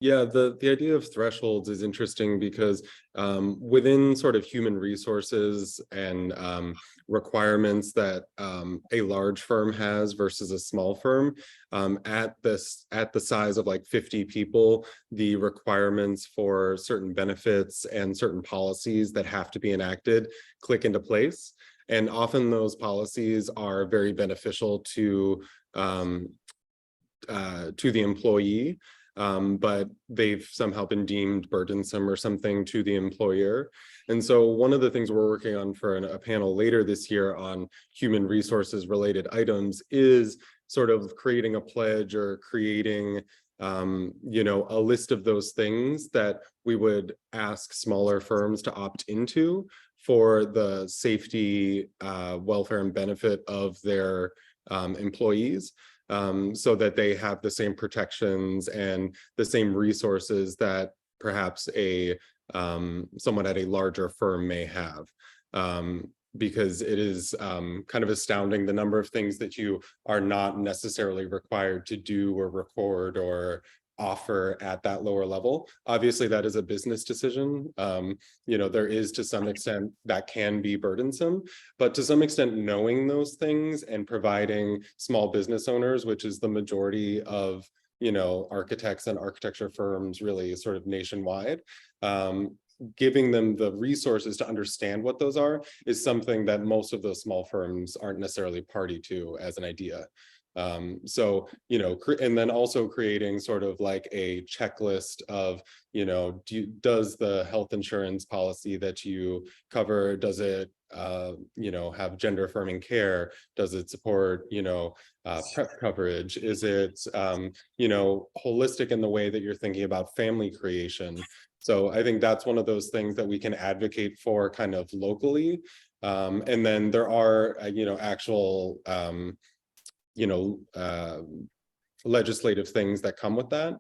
Yeah, the idea of thresholds is interesting because within sort of human resources and requirements that a large firm has versus a small firm, at the size of like 50 people, the requirements for certain benefits and certain policies that have to be enacted click into place. And often those policies are very beneficial to the employee. But they've somehow been deemed burdensome or something to the employer. And so one of the things we're working on for a panel later this year on human resources related items is sort of creating a pledge or creating you know, a list of those things that we would ask smaller firms to opt into for the safety, welfare and benefit of their employees. So that they have the same protections and the same resources that perhaps someone at a larger firm may have. Because it is kind of astounding the number of things that you are not necessarily required to do or record or offer at that lower level. Obviously, that is a business decision. You know, there is to some extent that can be burdensome, but to some extent, knowing those things and providing small business owners, which is the majority of, you know, architects and architecture firms really sort of nationwide, giving them the resources to understand what those are is something that most of those small firms aren't necessarily party to as an idea. So, you know, and then also creating sort of like a checklist of, you know, does the health insurance policy that you cover, does it, you know, have gender affirming care? Does it support, you know, PrEP coverage? Is it, you know, holistic in the way that you're thinking about family creation? So I think that's one of those things that we can advocate for kind of locally. And then there are, you know, actual, you know, legislative things that come with that.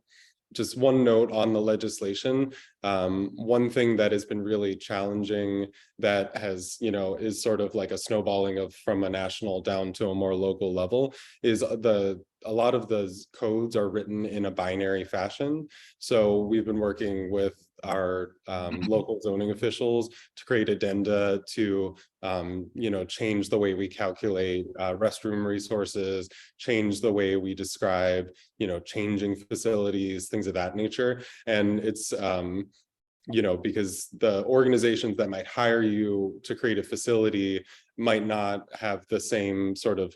Just one note on the legislation. One thing that has been really challenging that has, you know, is sort of like a snowballing of from a national down to a more local level is a lot of those codes are written in a binary fashion. So we've been working with our local zoning officials to create addenda to, you know, change the way we calculate restroom resources, change the way we describe, you know, changing facilities, things of that nature. And it's, you know, because the organizations that might hire you to create a facility might not have the same sort of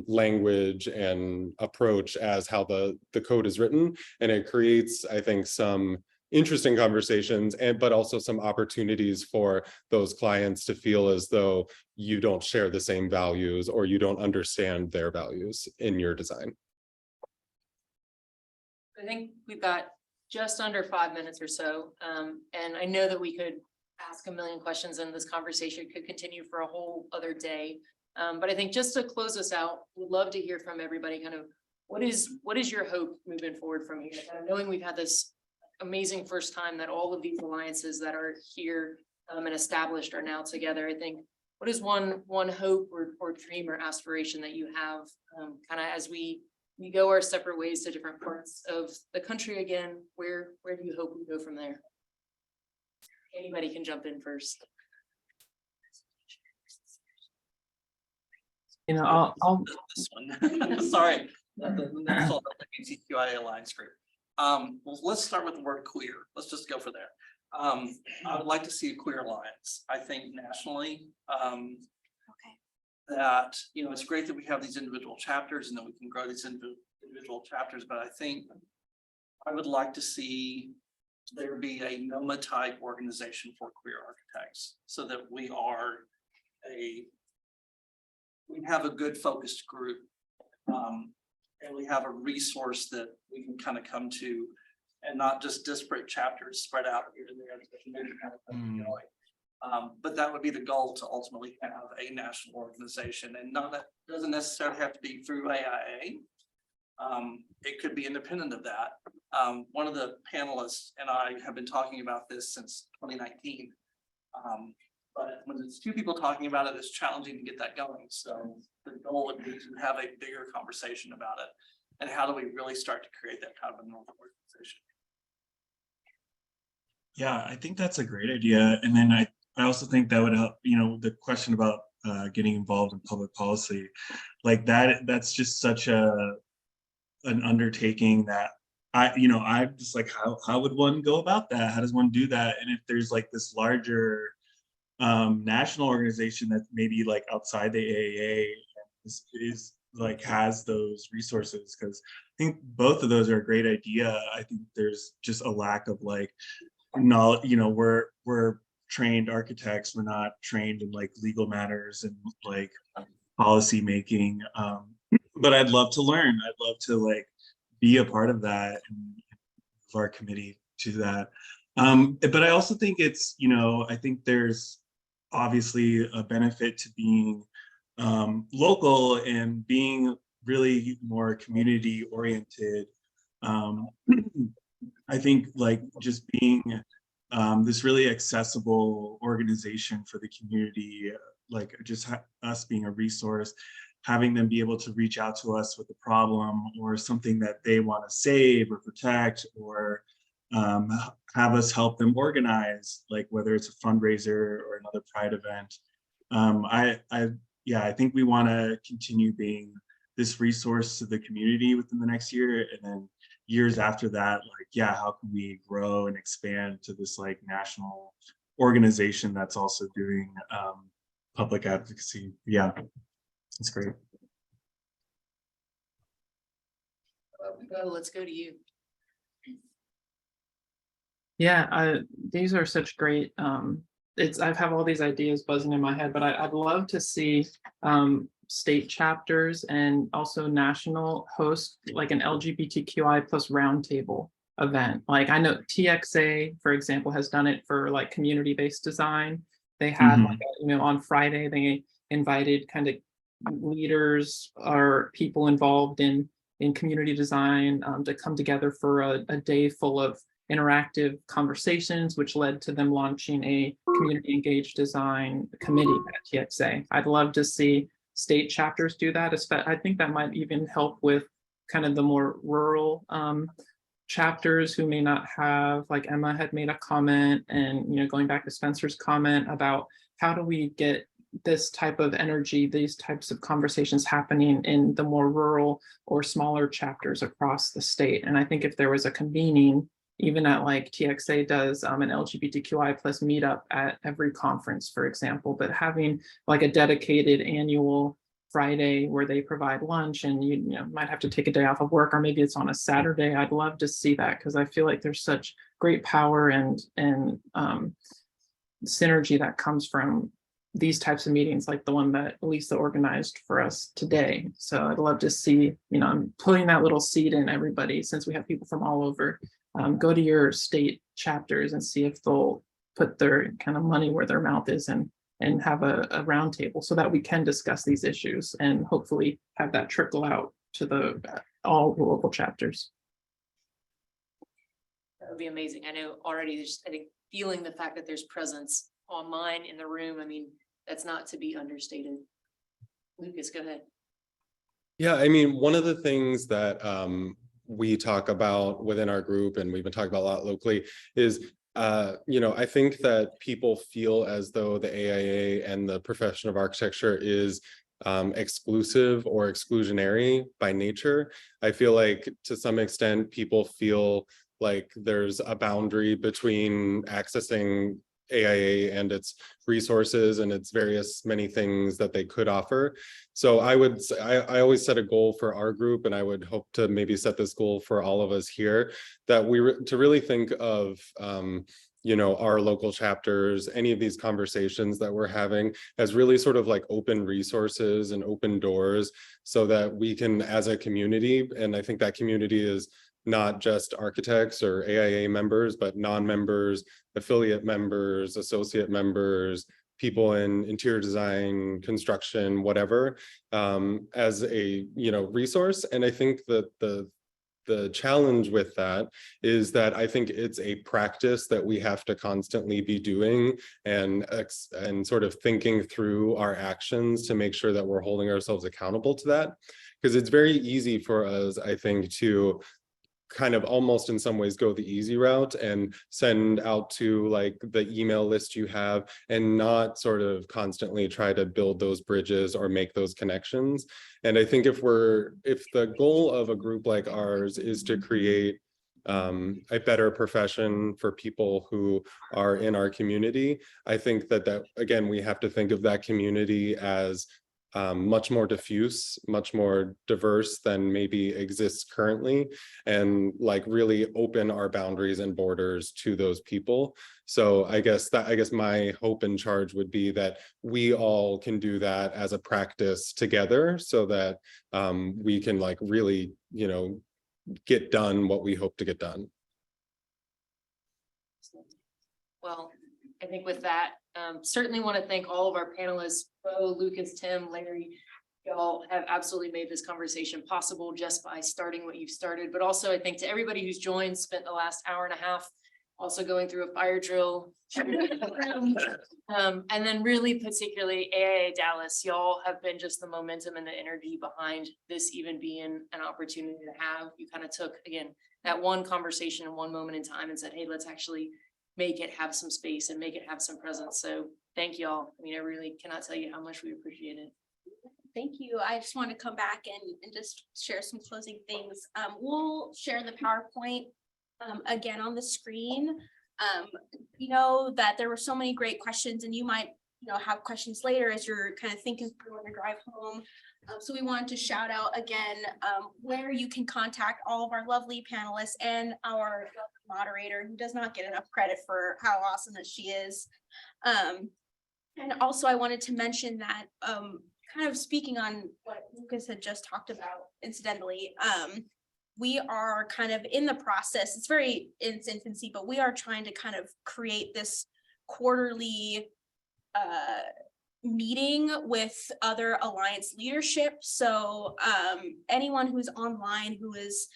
language and approach as how the code is written. And it creates, I think, some interesting conversations but also some opportunities for those clients to feel as though you don't share the same values or you don't understand their values in your design. I think we've got just under 5 minutes or so. And I know that we could ask a million questions and this conversation could continue for a whole other day. But I think just to close us out, we'd love to hear from everybody kind of what is your hope moving forward from here? Kind of knowing we've had this amazing first time that all of these alliances that are here and established are now together. I think what is one hope or dream or aspiration that you have kind of as we go our separate ways to different parts of the country again? Where do you hope we go from there? Anybody can jump in first. You know, I'll This one. Sorry. The next one, LGBTQIA Alliance group. Well, let's start with the word queer. Let's just go for there. I would like to see a queer alliance. I think nationally, that, you know, it's great that we have these individual chapters and that we can grow these individual chapters, but I think I would like to see there be a NOMA type organization for queer architects so that we have a good focused group. And we have a resource that we can kind of come to and not just disparate chapters spread out here and there. But that would be the goal, to ultimately have a national organization, and that doesn't necessarily have to be through AIA. It could be independent of that. One of the panelists and I have been talking about this since 2019. But when it's two people talking about it, it's challenging to get that going. So the goal would be to have a bigger conversation about it. And how do we really start to create that kind of a normal organization? Yeah, I think that's a great idea. And then I also think that would help, you know, the question about getting involved in public policy, like that's just such an undertaking that I'm just like, how would one go about that? How does one do that? And if there's like this larger national organization that maybe like outside the AAA is like has those resources, because I think both of those are a great idea. I think there's just a lack of like knowledge. You know, we're trained architects, we're not trained in like legal matters and like policy making. But I'd love to learn. I'd love to like be a part of that and of our committee to that. But I also think it's, you know, I think there's obviously a benefit to being local and being really more community oriented. I think like just being this really accessible organization for the community, like just us being a resource, having them be able to reach out to us with a problem or something that they want to save or protect, or have us help them organize, like whether it's a fundraiser or another Pride event. I think we want to continue being this resource to the community within the next year, and then years after that, like, yeah, how can we grow and expand to this like national organization that's also doing public advocacy? Yeah, it's great. Let's go to you. Yeah, these are such great, I have all these ideas buzzing in my head, but I'd love to see state chapters and also national host like an LGBTQI plus roundtable event. Like I know TXA, for example, has done it for like community-based design. They had like on Friday, they invited kind of leaders or people involved in community design to come together for a day full of interactive conversations, which led to them launching a community engaged design committee at TXA. I'd love to see state chapters do that. I think that might even help with kind of the more rural chapters who may not have, like Emma had made a comment, and going back to Spencer's comment about how do we get this type of energy, these types of conversations happening in the more rural or smaller chapters across the state. And I think if there was a convening, even at like TXA does an LGBTQI plus meetup at every conference, for example, but having like a dedicated annual Friday where they provide lunch and you might have to take a day off of work, or maybe it's on a Saturday. I'd love to see that because I feel like there's such great power and synergy that comes from these types of meetings, like the one that Lisa organized for us today. So I'd love to see, I'm putting that little seed in everybody, since we have people from all over. Go to your state chapters and see if they'll put their kind of money where their mouth is and have a roundtable so that we can discuss these issues and hopefully have that trickle out to the all local chapters. That would be amazing. I know already there's, I think, feeling the fact that there's presence online in the room. I mean, that's not to be understated. Lucas, go ahead. Yeah, I mean, one of the things that we talk about within our group, and we've been talking about a lot locally, is I think that people feel as though the AIA and the profession of architecture is exclusive or exclusionary by nature. I feel like to some extent people feel like there's a boundary between accessing AIA and its resources and its many things that they could offer. So I always set a goal for our group, and I would hope to maybe set this goal for all of us here, that to really think of our local chapters, any of these conversations that we're having, as really sort of like open resources and open doors, so that we can, as a community, and I think that community is not just architects or AIA members, but non-members, affiliate members, associate members, people in interior design, construction, whatever, as a resource. And I think that the challenge with that is that I think it's a practice that we have to constantly be doing and sort of thinking through our actions to make sure that we're holding ourselves accountable to that. Because it's very easy for us, I think, to kind of almost in some ways go the easy route and send out to like the email list you have and not sort of constantly try to build those bridges or make those connections. And I think if the goal of a group like ours is to create a better profession for people who are in our community, I think that again, we have to think of that community as much more diffuse, much more diverse than maybe exists currently, and like really open our boundaries and borders to those people. So I guess my hope and charge would be that we all can do that as a practice together, so that we can like really, get done what we hope to get done. Well, I think with that, certainly want to thank all of our panelists, Bo, Lucas, Tim, Larry. Y'all have absolutely made this conversation possible just by starting what you've started, but also I think to everybody who's joined, spent the last hour and a half also going through a fire drill. And then really particularly AIA Dallas, y'all have been just the momentum and the energy behind this even being an opportunity to have. You kind of took, again, that one conversation in one moment in time and said, hey, let's actually make it have some space and make it have some presence. So thank y'all. I mean, I really cannot tell you how much we appreciate it. Thank you. I just want to come back and just share some closing things. We'll share the PowerPoint again on the screen. You know that there were so many great questions, and you might, you know, have questions later as you're kind of thinking through on your drive home. So we wanted to shout out again where you can contact all of our lovely panelists and our moderator, who does not get enough credit for how awesome that she is. And also I wanted to mention that kind of speaking on what Lucas had just talked about incidentally, we are kind of in the process, it's very in its infancy, but we are trying to kind of create this quarterly meeting with other Alliance leadership. So anyone who's online who is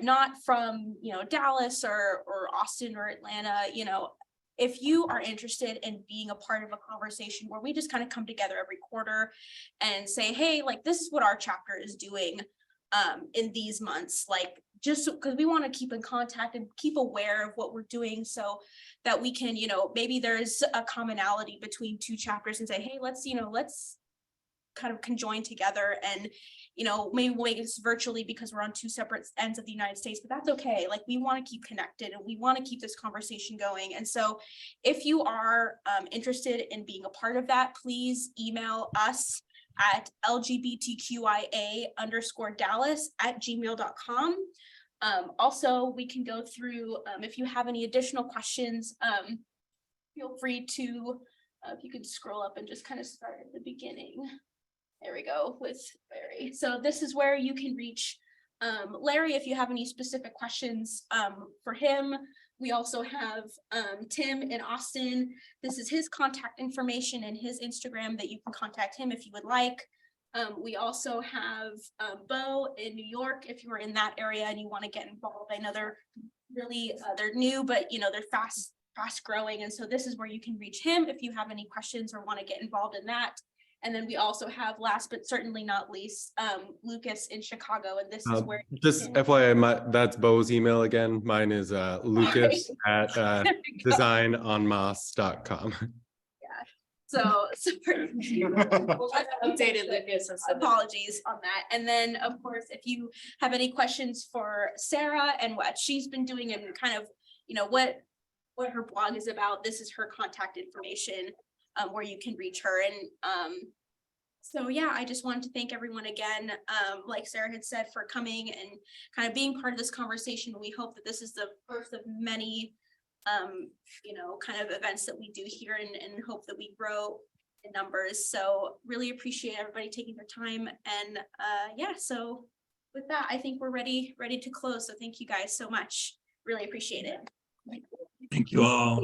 not from, you know, Dallas or Austin or Atlanta, you know, if you are interested in being a part of a conversation where we just kind of come together every quarter and say, hey, like, this is what our chapter is doing in these months, like, just because we want to keep in contact and keep aware of what we're doing, so that we can, you know, maybe there's a commonality between two chapters and say, hey, let's, you know, let's kind of conjoin together, and, you know, maybe we'll make this virtually because we're on two separate ends of the United States, but that's okay. Like, we want to keep connected and we want to keep this conversation going. And so if you are interested in being a part of that, please email us at LGBTQIA_Dallas@gmail.com. Also, we can go through, if you have any additional questions, feel free to, if you could scroll up and just kind of start at the beginning. There we go with Larry. So this is where you can reach Larry if you have any specific questions for him. We also have Tim in Austin. This is his contact information and his Instagram that you can contact him if you would like. We also have Bo in New York, if you are in that area and you want to get involved. I know they're really, they're new, but you know, they're fast growing. And so this is where you can reach him if you have any questions or want to get involved in that. And then we also have, last but certainly not least, Lucas in Chicago, and this is where just FYI, that's Bo's email again. Mine is Lucas at designonmas.com. So Updated Lucas. Apologies on that. And then, of course, if you have any questions for Sarah and what she's been doing and kind of, you know, what her blog is about, this is her contact information where you can reach her. And so yeah, I just wanted to thank everyone again, like Sarah had said, for coming and kind of being part of this conversation. We hope that this is the first of many you know, kind of events that we do here, and hope that we grow in numbers. So really appreciate everybody taking their time. And yeah, so with that, I think we're ready to close. So thank you guys so much. Really appreciate it. Thank you all.